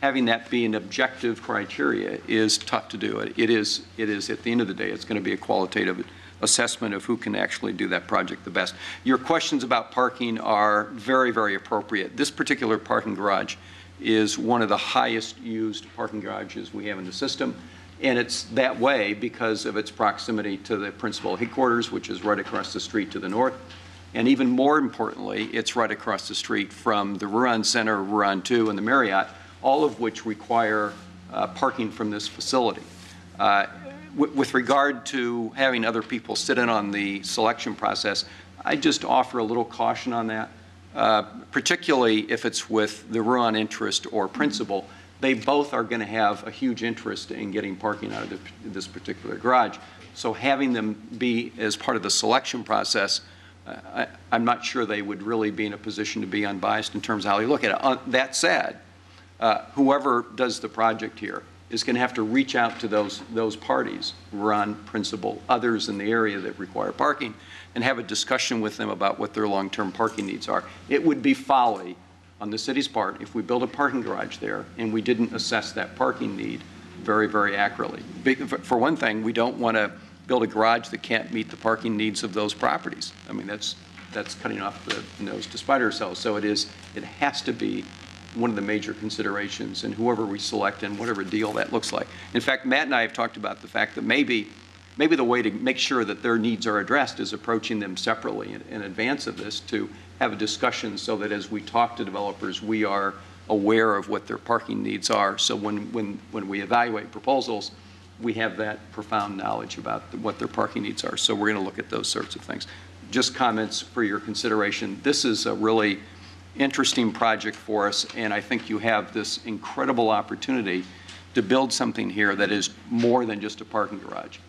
having that be an objective criteria is tough to do. It is at the end of the day, it's going to be a qualitative assessment of who can actually do that project the best. Your questions about parking are very, very appropriate. This particular parking garage is one of the highest used parking garages we have in the system. And it's that way because of its proximity to the principal headquarters, which is right across the street to the north. And even more importantly, it's right across the street from the Rouen Center, Rouen 2, and the Marriott, all of which require parking from this facility. With regard to having other people sit in on the selection process, I just offer a little caution on that. Particularly if it's with the Rouen interest or principal, they both are going to have a huge interest in getting parking out of this particular garage. So having them be as part of the selection process, I'm not sure they would really be in a position to be unbiased in terms of how they look at it. That said, whoever does the project here is going to have to reach out to those parties, Rouen, principal, others in the area that require parking, and have a discussion with them about what their long-term parking needs are. It would be folly on the city's part if we built a parking garage there and we didn't assess that parking need very, very accurately. For one thing, we don't want to build a garage that can't meet the parking needs of those properties. I mean, that's cutting off the nose to spite ourselves. So it has to be one of the major considerations in whoever we select and whatever deal that looks like. In fact, Matt and I have talked about the fact that maybe the way to make sure that their needs are addressed is approaching them separately in advance of this, to have a discussion so that as we talk to developers, we are aware of what their parking needs are. So when we evaluate proposals, we have that profound knowledge about what their parking needs are. So we're going to look at those sorts of things. Just comments for your consideration. This is a really interesting project for us, and I think you have this incredible opportunity to build something here that is more than just a parking garage.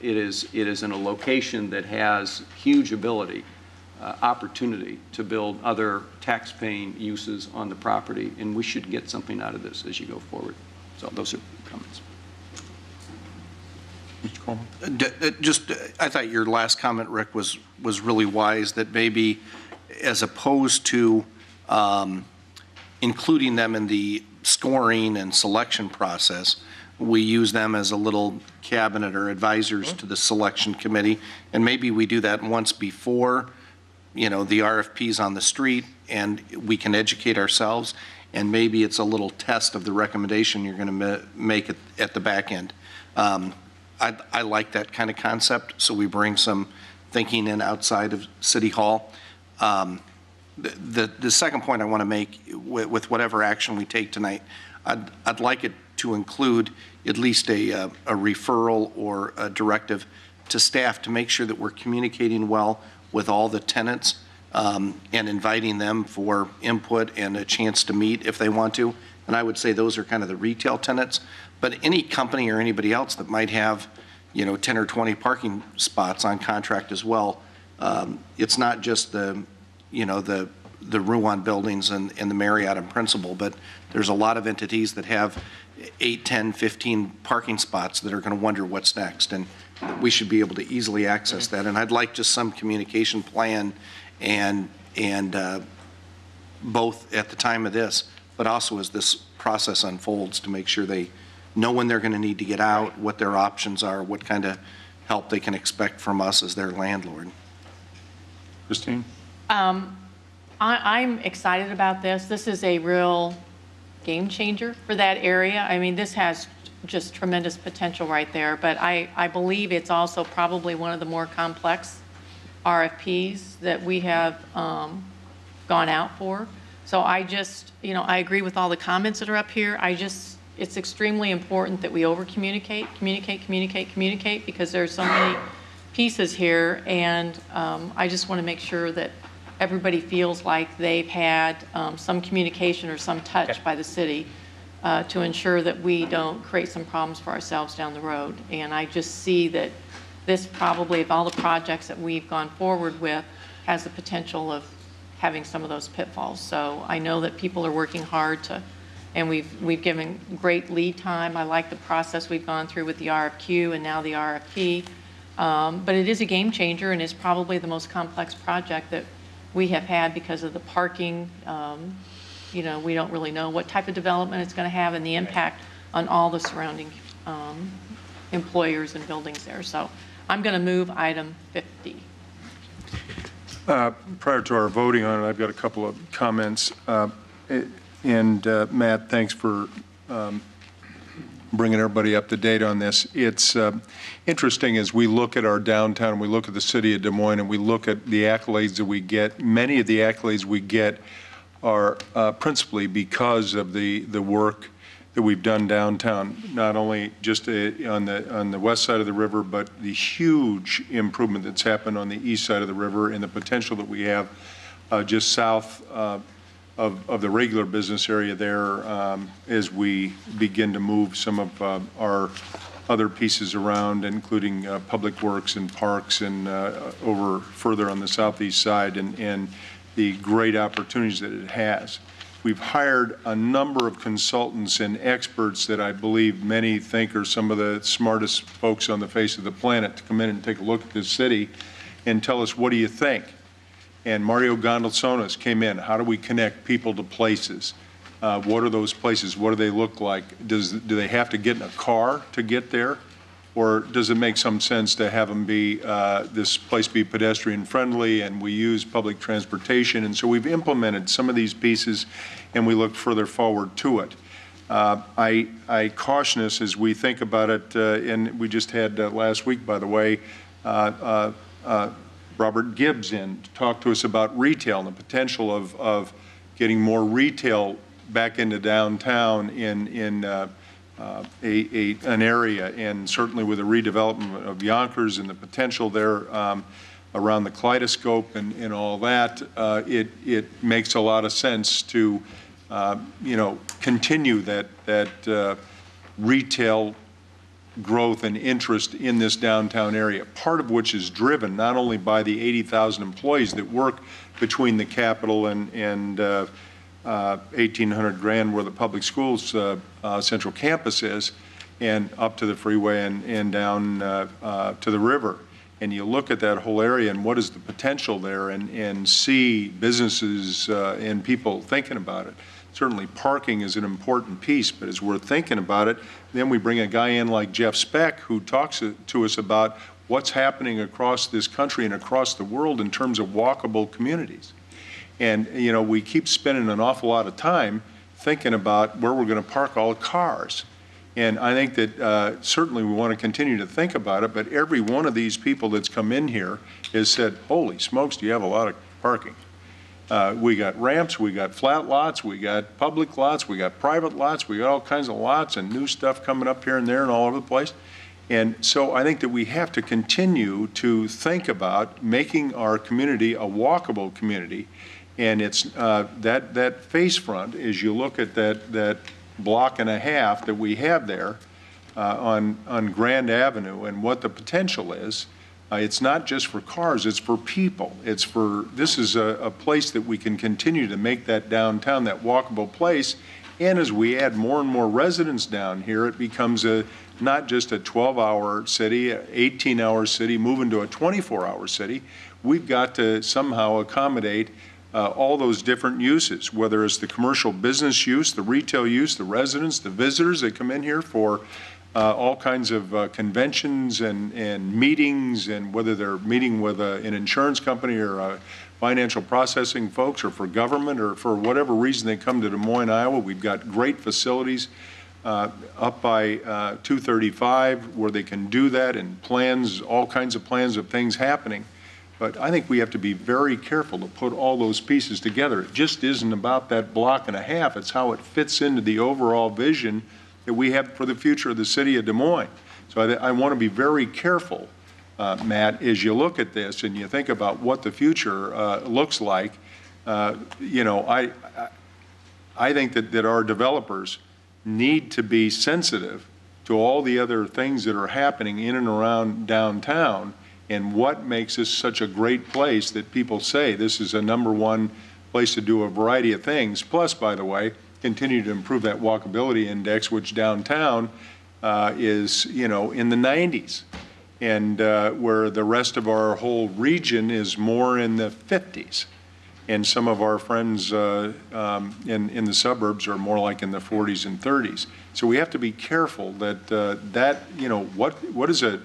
It is in a location that has huge opportunity to build other tax-paying uses on the property, and we should get something out of this as you go forward. So those are comments. Mr. Coleman? I thought your last comment, Rick, was really wise, that maybe as opposed to including them in the scoring and selection process, we use them as a little cabinet or advisors to the selection committee. And maybe we do that once before, the RFP's on the street, and we can educate ourselves. And maybe it's a little test of the recommendation you're going to make at the back end. I like that kind of concept, so we bring some thinking in outside of City Hall. The second point I want to make with whatever action we take tonight, I'd like it to include at least a referral or a directive to staff to make sure that we're communicating well with all the tenants and inviting them for input and a chance to meet if they want to. And I would say those are kind of the retail tenants. But any company or anybody else that might have, 10 or 20 parking spots on contract as well, it's not just the Ruan buildings and the Marriott in principle, but there's a lot of entities that have 8, 10, 15 parking spots that are going to wonder what's next. And we should be able to easily access that. And I'd like just some communication plan and both at the time of this, but also as this process unfolds, to make sure they know when they're going to need to get out, what their options are, what kind of help they can expect from us as their landlord. Christine? I'm excited about this. This is a real game changer for that area. I mean, this has just tremendous potential right there, but I believe it's also probably one of the more complex RFPs that we have gone out for. So I just, I agree with all the comments that are up here. It's extremely important that we over-communicate, communicate, because there's so many pieces here, and I just want to make sure that everybody feels like they've had some communication or some touch by the city to ensure that we don't create some problems for ourselves down the road. And I just see that this probably, of all the projects that we've gone forward with, has the potential of having some of those pitfalls. So I know that people are working hard and we've given great lead time. I like the process we've gone through with the RFQ and now the RFP. But it is a game changer, and it's probably the most complex project that we have had because of the parking. We don't really know what type of development it's going to have and the impact on all the surrounding employers and buildings there. So I'm going to move item 50. Prior to our voting on it, I've got a couple of comments. Matt, thanks for bringing everybody up to date on this. It's interesting as we look at our downtown, we look at the city of Des Moines, and we look at the accolades that we get. Many of the accolades we get are principally because of the work that we've done downtown, not only just on the west side of the river, but the huge improvement that's happened on the east side of the river and the potential that we have just south of the regular business area there as we begin to move some of our other pieces around, including public works and parks and over further on the southeast side, and the great opportunities that it has. We've hired a number of consultants and experts that I believe many think are some of the smartest folks on the face of the planet to come in and take a look at this city and tell us, what do you think? And Mario Gondolsonis came in. How do we connect people to places? What are those places? What do they look like? Do they have to get in a car to get there? Or does it make some sense to have them be, this place be pedestrian friendly, and we use public transportation? And so we've implemented some of these pieces and we look further forward to it. I caution us as we think about it, and we just had last week, by the way, Robert Gibbs in to talk to us about retail and the potential of getting more retail back into downtown in an area, and certainly with the redevelopment of Yonkers and the potential there around the kaleidoscope and all that, it makes a lot of sense to continue that retail growth and interest in this downtown area, part of which is driven not only by the 80,000 employees that work between the Capitol and 1,800 grand where the public schools central campus is, and up to the freeway and down to the river. and you look at that whole area and what is the potential there, and see businesses and people thinking about it. Certainly parking is an important piece, but as we're thinking about it, then we bring a guy in like Jeff Speck who talks to us about what's happening across this country and across the world in terms of walkable communities. And, you know, we keep spending an awful lot of time thinking about where we're going to park all the cars. And I think that certainly we want to continue to think about it, but every one of these people that's come in here has said, holy smokes, do you have a lot of parking? We got ramps, we got flat lots, we got public lots, we got private lots, we got all kinds of lots and new stuff coming up here and there and all over the place. And so I think that we have to continue to think about making our community a walkable community. And it's that face front, as you look at that block and a half that we have there on Grand Avenue and what the potential is, it's not just for cars, it's for people. This is a place that we can continue to make that downtown, that walkable place. And as we add more and more residents down here, it becomes not just a 12-hour city, 18-hour city, moving to a 24-hour city. We've got to somehow accommodate all those different uses, whether it's the commercial business use, the retail use, the residents, the visitors that come in here for all kinds of conventions and meetings, and whether they're meeting with an insurance company or financial processing folks, or for government, or for whatever reason they come to Des Moines, Iowa. We've got great facilities up by 235 where they can do that, and plans, all kinds of plans of things happening. But I think we have to be very careful to put all those pieces together. It just isn't about that block and a half. It's how it fits into the overall vision that we have for the future of the city of Des Moines. So I want to be very careful, Matt, as you look at this and you think about what the future looks like. You know, I think that our developers need to be sensitive to all the other things that are happening in and around downtown, and what makes this such a great place that people say this is a #1 place to do a variety of things. Plus, by the way, continue to improve that walkability index, which downtown is, you know, in the 90s, and where the rest of our whole region is more in the 50s. And some of our friends in the suburbs are more like in the 40s and 30s. So we have to be careful that, you know, what does a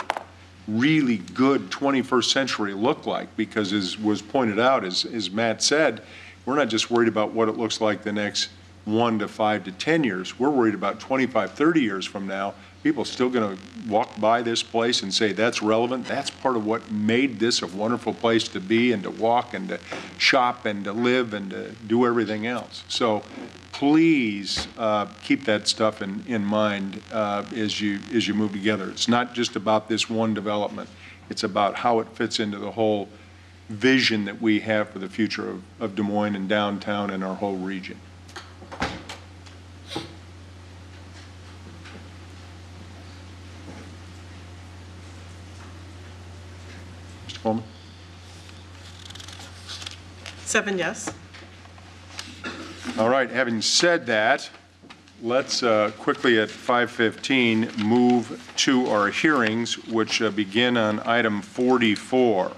really good 21st century look like? Because as was pointed out, as Matt said, we're not just worried about what it looks like the next 1 to 5 to 10 years. We're worried about 25, 30 years from now. People still going to walk by this place and say that's relevant. That's part of what made this a wonderful place to be and to walk and to shop and to live and to do everything else. So please keep that stuff in mind as you move together. It's not just about this one development. It's about how it fits into the whole vision that we have for the future of Des Moines and downtown and our whole region. Mr. Coleman? 7 yes. All right, having said that, let's quickly at 5:15 move to our hearings, which begin on item 44.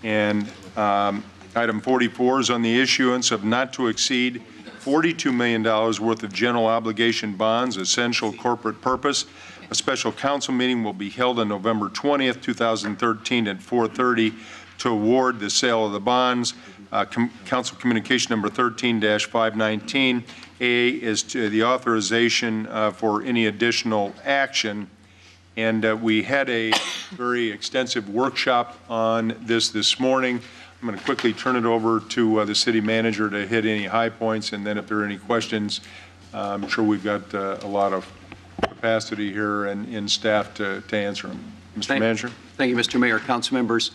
And item 44 is on the issuance of not to exceed $42 million worth of general obligation bonds, essential corporate purpose. A special council meeting will be held on November 20th, 2013 at 4:30 to award the sale of the bonds. Council Communication number 13-519. A is to the authorization for any additional action. And we had a very extensive workshop on this morning. I'm going to quickly turn it over to the city manager to hit any high points, and then if there are any questions, I'm sure we've got a lot of capacity here and in staff to answer them. Mr. Manager. Thank you, Mr. Mayor, council members.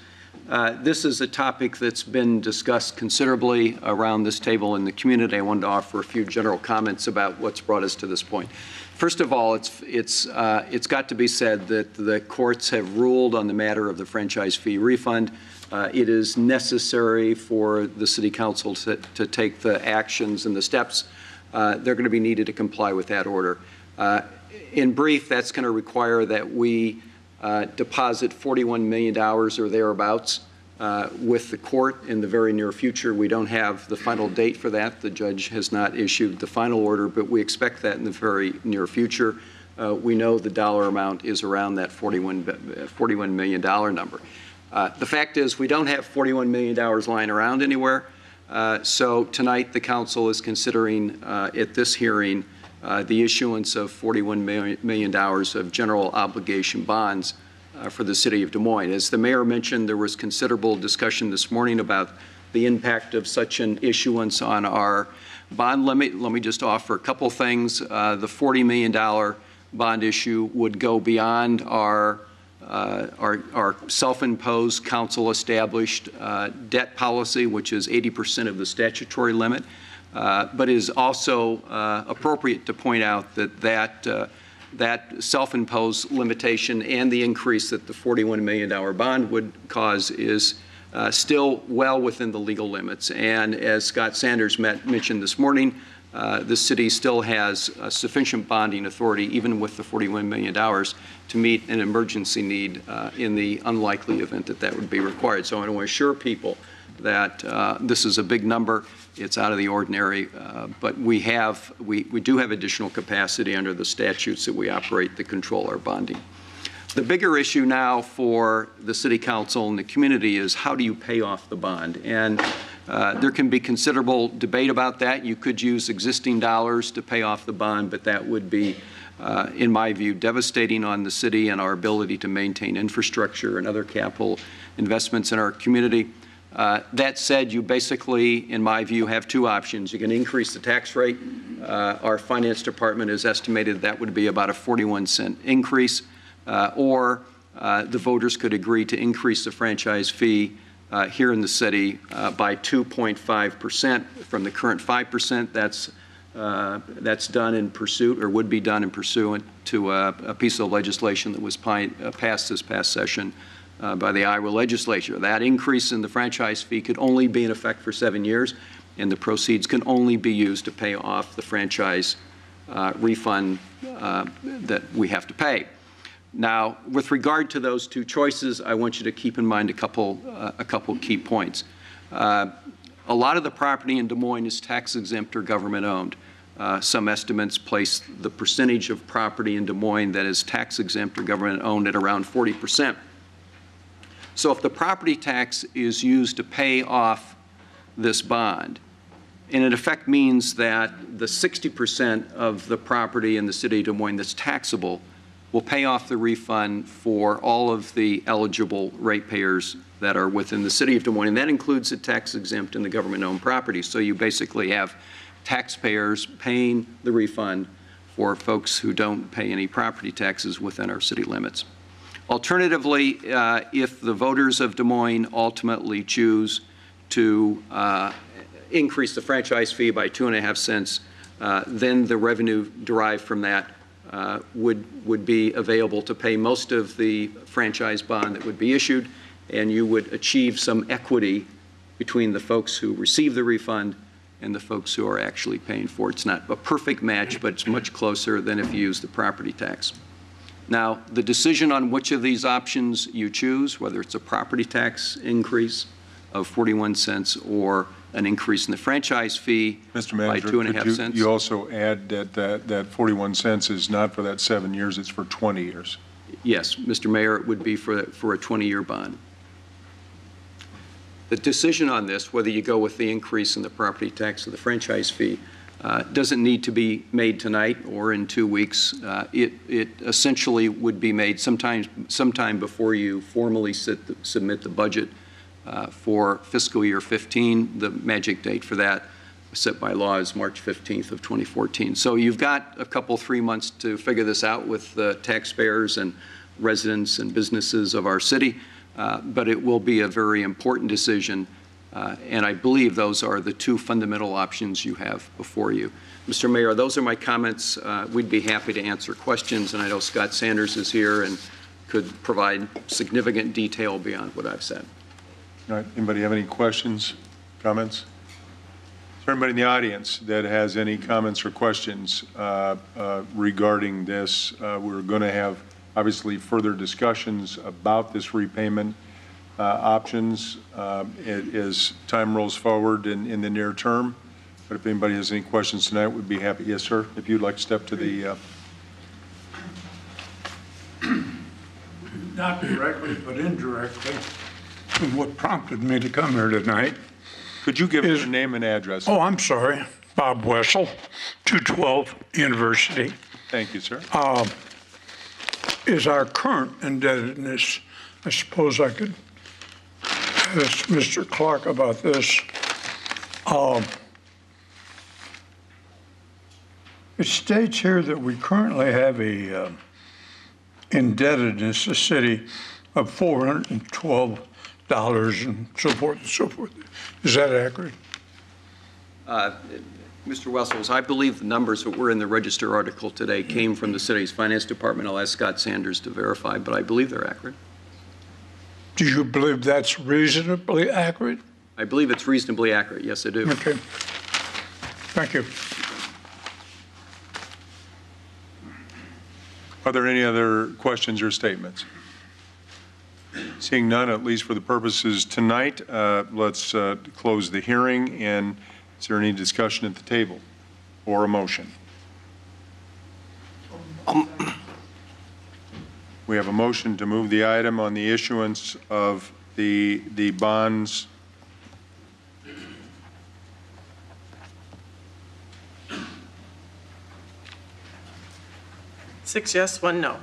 This is a topic that's been discussed considerably around this table in the community. I wanted to offer a few general comments about what's brought us to this point. First of all, it's got to be said that the courts have ruled on the matter of the franchise fee refund. It is necessary for the City Council to take the actions and the steps they're going to be needed to comply with that order. In brief, that's going to require that we deposit $41 million or thereabouts with the court in the very near future. We don't have the final date for that. The judge has not issued the final order, but we expect that in the very near future. We know the dollar amount is around that $41 million number. The fact is we don't have $41 million lying around anywhere. So tonight the council is considering at this hearing the issuance of $41 million of general obligation bonds for the city of Des Moines. As the mayor mentioned, there was considerable discussion this morning about the impact of such an issuance on our bond limit. Let me just offer a couple things. The $40 million bond issue would go beyond our self-imposed council-established debt policy, which is 80% of the statutory limit, but is also appropriate to point out that that self-imposed limitation and the increase that the $41 million bond would cause is still well within the legal limits. And as Scott Sanders mentioned this morning, the city still has sufficient bonding authority, even with the $41 million, to meet an emergency need in the unlikely event that that would be required. So I want to assure people that this is a big number. It's out of the ordinary, but we do have additional capacity under the statutes that we operate that control our bonding. The bigger issue now for the City Council and the community is how do you pay off the bond? And there can be considerable debate about that. You could use existing dollars to pay off the bond, but that would be, in my view, devastating on the city and our ability to maintain infrastructure and other capital investments in our community. That said, you basically, in my view, have two options. You can increase the tax rate. Our finance department has estimated that would be about a 41-cent increase. Or the voters could agree to increase the franchise fee here in the city by 2.5% from the current 5%. That's done in pursuit, or would be done in pursuant to a piece of legislation that was passed this past session by the Iowa legislature. That increase in the franchise fee could only be in effect for 7 years, and the proceeds can only be used to pay off the franchise refund that we have to pay. Now, with regard to those two choices, I want you to keep in mind a couple key points. A lot of the property in Des Moines is tax exempt or government owned. Some estimates place the percentage of property in Des Moines that is tax exempt or government owned at around 40%. So if the property tax is used to pay off this bond, and in effect means that the 60% of the property in the city of Des Moines that's taxable will pay off the refund for all of the eligible ratepayers that are within the city of Des Moines, and that includes the tax-exempt and the government-owned property. So you basically have taxpayers paying the refund for folks who don't pay any property taxes within our city limits. Alternatively, if the voters of Des Moines ultimately choose to increase the franchise fee by 2.5 cents, then the revenue derived from that would be available to pay most of the franchise bond that would be issued, and you would achieve some equity between the folks who receive the refund and the folks who are actually paying for it. It's not a perfect match, but it's much closer than if you use the property tax. Now, the decision on which of these options you choose, whether it's a property tax increase of 41 cents or an increase in the franchise fee Mr. by Manager, 2.5 cents. You also add that 41 cents is not for that 7 years, it's for 20 years. Yes, Mr. Mayor, it would be for a 20-year bond. The decision on this, whether you go with the increase in the property tax or the franchise fee, doesn't need to be made tonight or in 2 weeks. It essentially would be made sometime before you formally submit the budget for fiscal year 15. The magic date for that set by law is March 15th of 2014. So you've got a couple, 3 months to figure this out with the taxpayers and residents and businesses of our city, but it will be a very important decision, and I believe those are the two fundamental options you have before you. Mr. Mayor, those are my comments. We'd be happy to answer questions, and I know Scott Sanders is here and could provide significant detail beyond what I've said. All right, anybody have any questions, comments? Is there anybody in the audience that has any comments or questions regarding this? We're going to have obviously further discussions about this repayment options as time rolls forward in the near term. But if anybody has any questions tonight, we'd be happy. Yes, sir. If you'd like to step to the. Not directly, but indirectly, and what prompted me to come here tonight. Could you give us your name and address? Oh, I'm sorry. Bob Wessel, 212 University. Thank you, sir. Is our current indebtedness, I suppose I could ask Mr. Clark about this. It states here that we currently have a indebtedness, the city, of $412 and so forth and so forth. Is that accurate? Mr. Wessels, I believe the numbers that were in the Register article today came from the city's finance department. I'll ask Scott Sanders to verify, but I believe they're accurate. Do you believe that's reasonably accurate? I believe it's reasonably accurate. Yes, I do. Okay. Thank you. Are there any other questions or statements? Seeing none, at least for the purposes tonight, let's close the hearing. And is there any discussion at the table or a motion? We have a motion to move the item on the issuance of the bonds. Six yes, one no.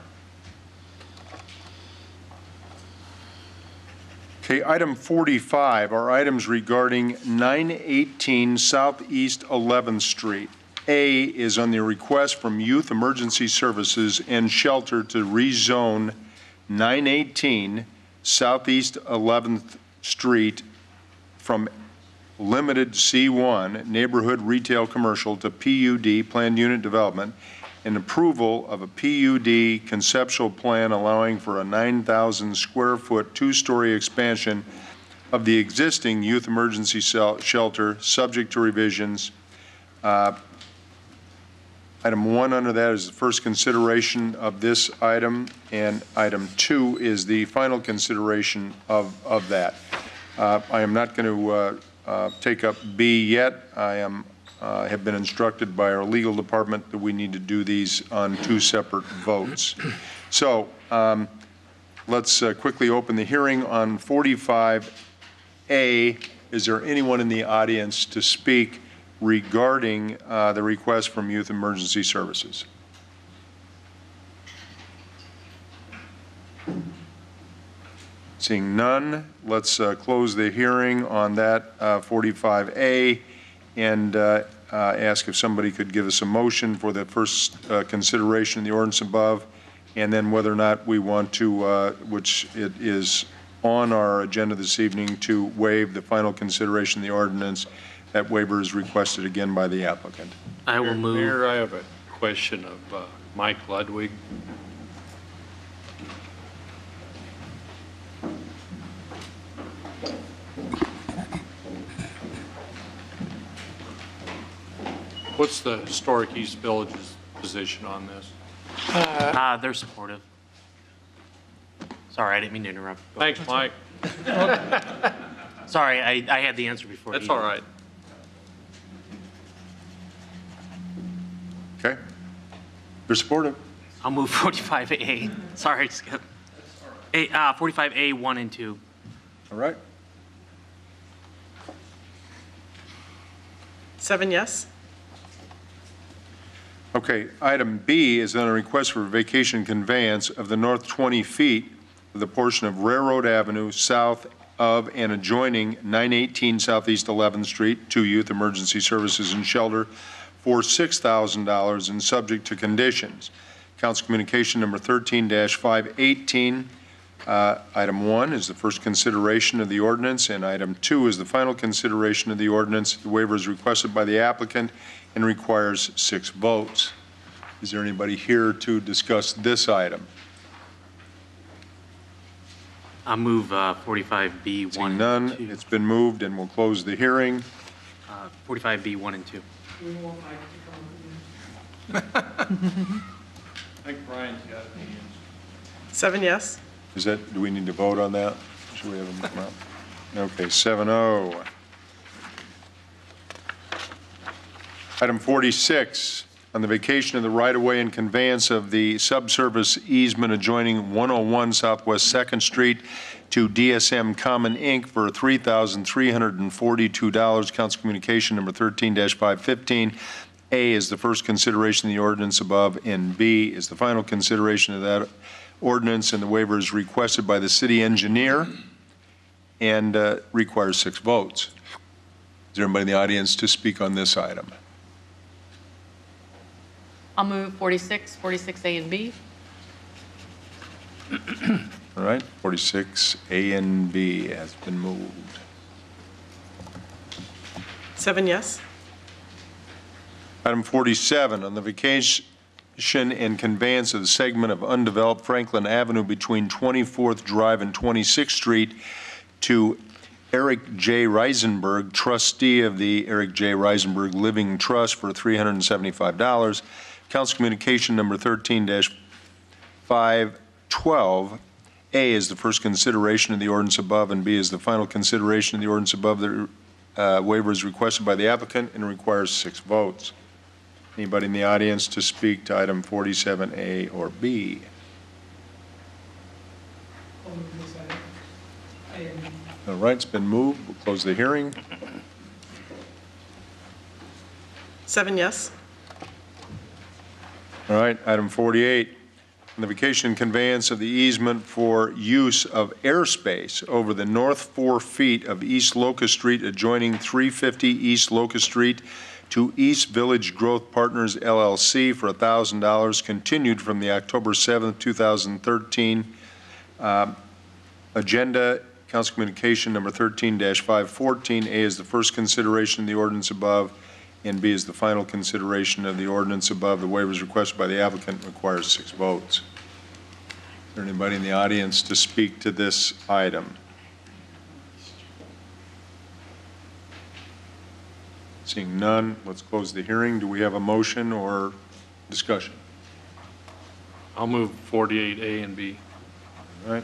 Okay, item 45 are items regarding 918 Southeast 11th Street. A is on the request from Youth Emergency Services and Shelter to rezone 918 Southeast 11th Street from limited C1 neighborhood retail commercial to PUD planned unit development, and approval of a PUD conceptual plan allowing for a 9,000 square foot two-story expansion of the existing youth emergency shelter subject to revisions. Item 1 under that is the first consideration of this item, and item 2 is the final consideration of that. I am not going to take up B yet. I have been instructed by our legal department that we need to do these on 2 separate votes. So let's quickly open the hearing on 45A. Is there anyone in the audience to speak regarding the request from Youth Emergency Services? Seeing none, let's close the hearing on that 45A and ask if somebody could give us a motion for the first consideration of the ordinance above, and then whether or not we want to, which it is on our agenda this evening, to waive the final consideration of the ordinance. That waiver is requested again by the applicant. I will move. Mayor, I have a question of Mike Ludwig. What's the Historic East Village's position on this? They're supportive. Sorry, I didn't mean to interrupt. Thanks, Mike. Sorry, I had the answer before. That's all right. Okay. They're supportive. I'll move 45A. Sorry, Skip. 45A 1 and 2. All right. 7 yes. Okay, item B is on a request for vacation conveyance of the north 20 feet of the portion of Railroad Avenue south of and adjoining 918 Southeast 11th Street to Youth Emergency Services and Shelter for $6,000 and subject to conditions. Council Communication number 13-518. Item 1 is the first consideration of the ordinance, and item 2 is the final consideration of the ordinance. The waiver is requested by the applicant and requires 6 votes. Is there anybody here to discuss this item? I'll move 45B 1 None. and 2. It's been moved, and we'll close the hearing. 45B 1 and 2. I think Brian's got the answer. 7 yes. Is that, do we need to vote on that? Should we have them come out? Okay, 7-0. Item 46, on the vacation of the right-of-way and conveyance of the subsurface easement adjoining 101 Southwest 2nd Street to DSM Common Inc. for $3,342. Council Communication number 13-515. A is the first consideration of the ordinance above, and B is the final consideration of that ordinance, and the waiver is requested by the city engineer and requires 6 votes. Is there anybody in the audience to speak on this item? I'll move 46, 46A and B. All right, 46 A and B has been moved. 7 yes. Item 47, on the vacation and conveyance of the segment of undeveloped Franklin Avenue between 24th Drive and 26th Street to Eric J. Reisenberg, trustee of the Eric J. Reisenberg Living Trust for $375. Council Communication number 13-512. A is the first consideration of the ordinance above, and B is the final consideration of the ordinance above. The waiver is requested by the applicant and requires 6 votes. Anybody in the audience to speak to item 47A or B? All right, it's been moved. We'll close the hearing. 7 yes. All right, item 48, on the vacation and conveyance of the easement for use of airspace over the north 4 feet of East Locust Street adjoining 350 East Locust Street to East Village Growth Partners LLC for $1,000, continued from the October 7th, 2013 agenda. Council Communication number 13-514. A is the first consideration of the ordinance above, and B is the final consideration of the ordinance above. The waiver is requested by the applicant, requires 6 votes. Is there anybody in the audience to speak to this item? Seeing none, let's close the hearing. Do we have a motion or discussion? I'll move 48A and B. All right.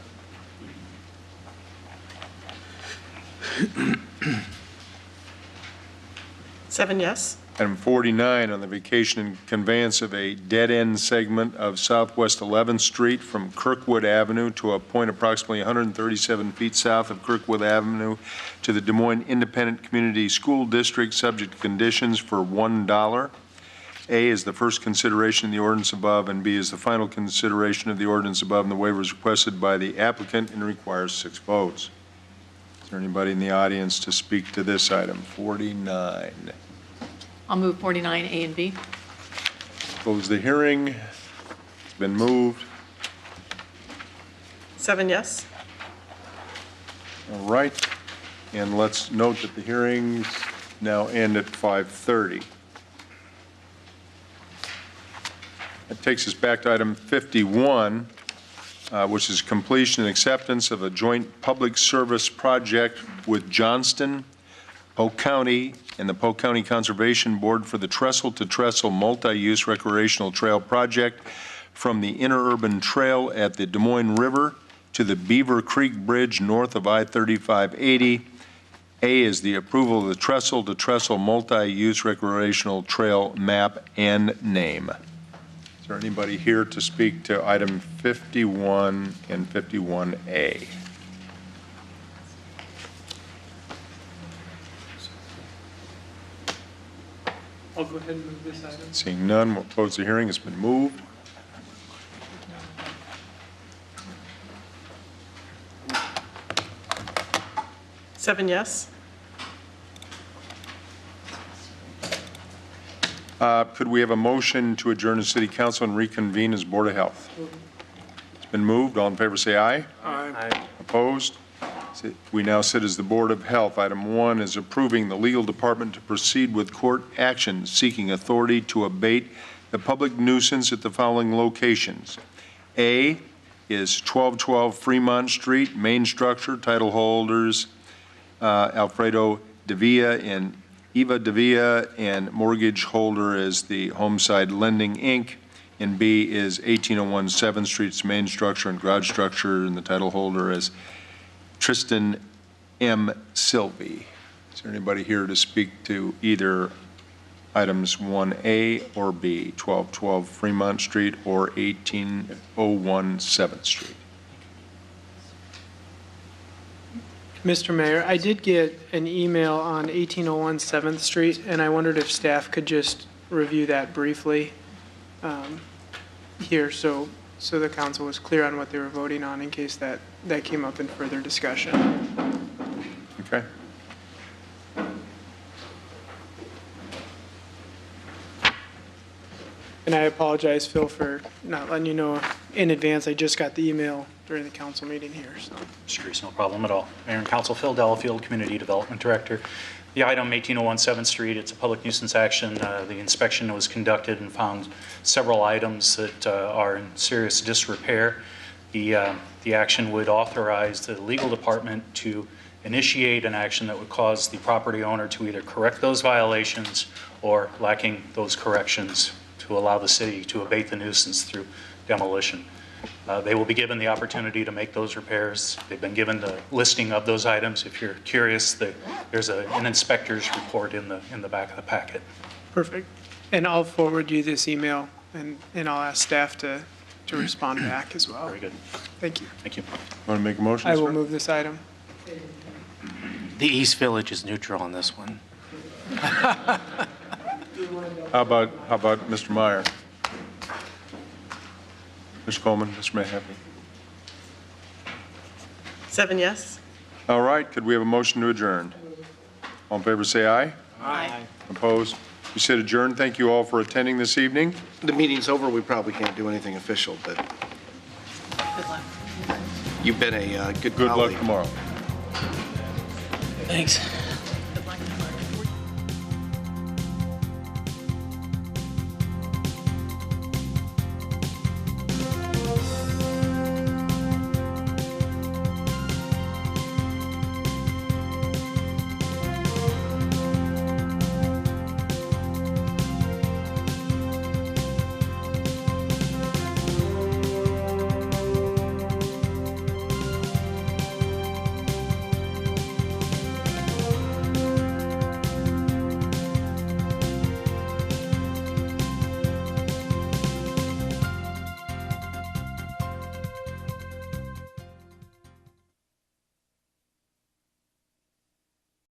Seven yes. Item 49, on the vacation and conveyance of a dead-end segment of Southwest 11th Street from Kirkwood Avenue to a point approximately 137 feet south of Kirkwood Avenue to the Des Moines Independent Community School District, subject to conditions for $1. A is the first consideration of the ordinance above, and B is the final consideration of the ordinance above, and the waiver is requested by the applicant and requires 6 votes. Is there anybody in the audience to speak to this item? 49. I'll move 49A and B. Close the hearing. It's been moved. 7 yes. All right. And let's note that the hearings now end at 5:30. That takes us back to item 51, which is completion and acceptance of a joint public service project with Johnston, Polk County, and the Polk County Conservation Board for the Trestle to Trestle multi-use recreational trail project from the interurban trail at the Des Moines River to the Beaver Creek Bridge north of I-3580. A is the approval of the Trestle to Trestle multi-use recreational trail map and name. Is there anybody here to speak to item 51 and 51A? I'll go ahead and move this item. Seeing none, we'll close the hearing. It's been moved. Seven yes. Could we have a motion to adjourn to City Council and reconvene as Board of Health? It's been moved. All in favor say aye. Aye. Opposed? We now sit as the Board of Health. Item 1 is approving the legal department to proceed with court action seeking authority to abate the public nuisance at the following locations. A is 1212 Fremont Street, main structure, title holders Alfredo Devilla and Eva Devilla, and mortgage holder is the Homeside Lending, Inc. And B is 1801 7th Street's main structure and garage structure, and the title holder is Tristan M. Sylvie. Is there anybody here to speak to either items 1A or B, 1212 Fremont Street or 1801 7th Street? Mr. Mayor, I did get an email on 1801 7th Street, and I wondered if staff could just review that briefly here so the council was clear on what they were voting on in case that came up in further discussion. Okay. And I apologize, Phil, for not letting you know in advance. I just got the email during the council meeting here, so. Sure, no problem at all. Mayor and Council, Phil Delafield, Community Development Director. The item 1801 7th Street, it's a public nuisance action. The inspection was conducted and found several items that are in serious disrepair. The action would authorize the legal department to initiate an action that would cause the property owner to either correct those violations or, lacking those corrections, to allow the city to abate the nuisance through demolition. They will be given the opportunity to make those repairs. They've been given the listing of those items. If you're curious, there's an inspector's report in the back of the packet. Perfect. And I'll forward you this email, and I'll ask staff to respond back as well. Very good. Thank you. Thank you. Want to make a motion, I will sir? move this item. The East Village is neutral on this one. How about Mr. Meyer? Mr. Coleman, Mr. Mahaffey? 7 yes. All right, could we have a motion to adjourn? All in favor, say aye. Aye. Opposed? We said adjourn. Thank you all for attending this evening. The meeting's over, we probably can't do anything official, but Good luck. you've been a good Good luck colleague. tomorrow. Thanks.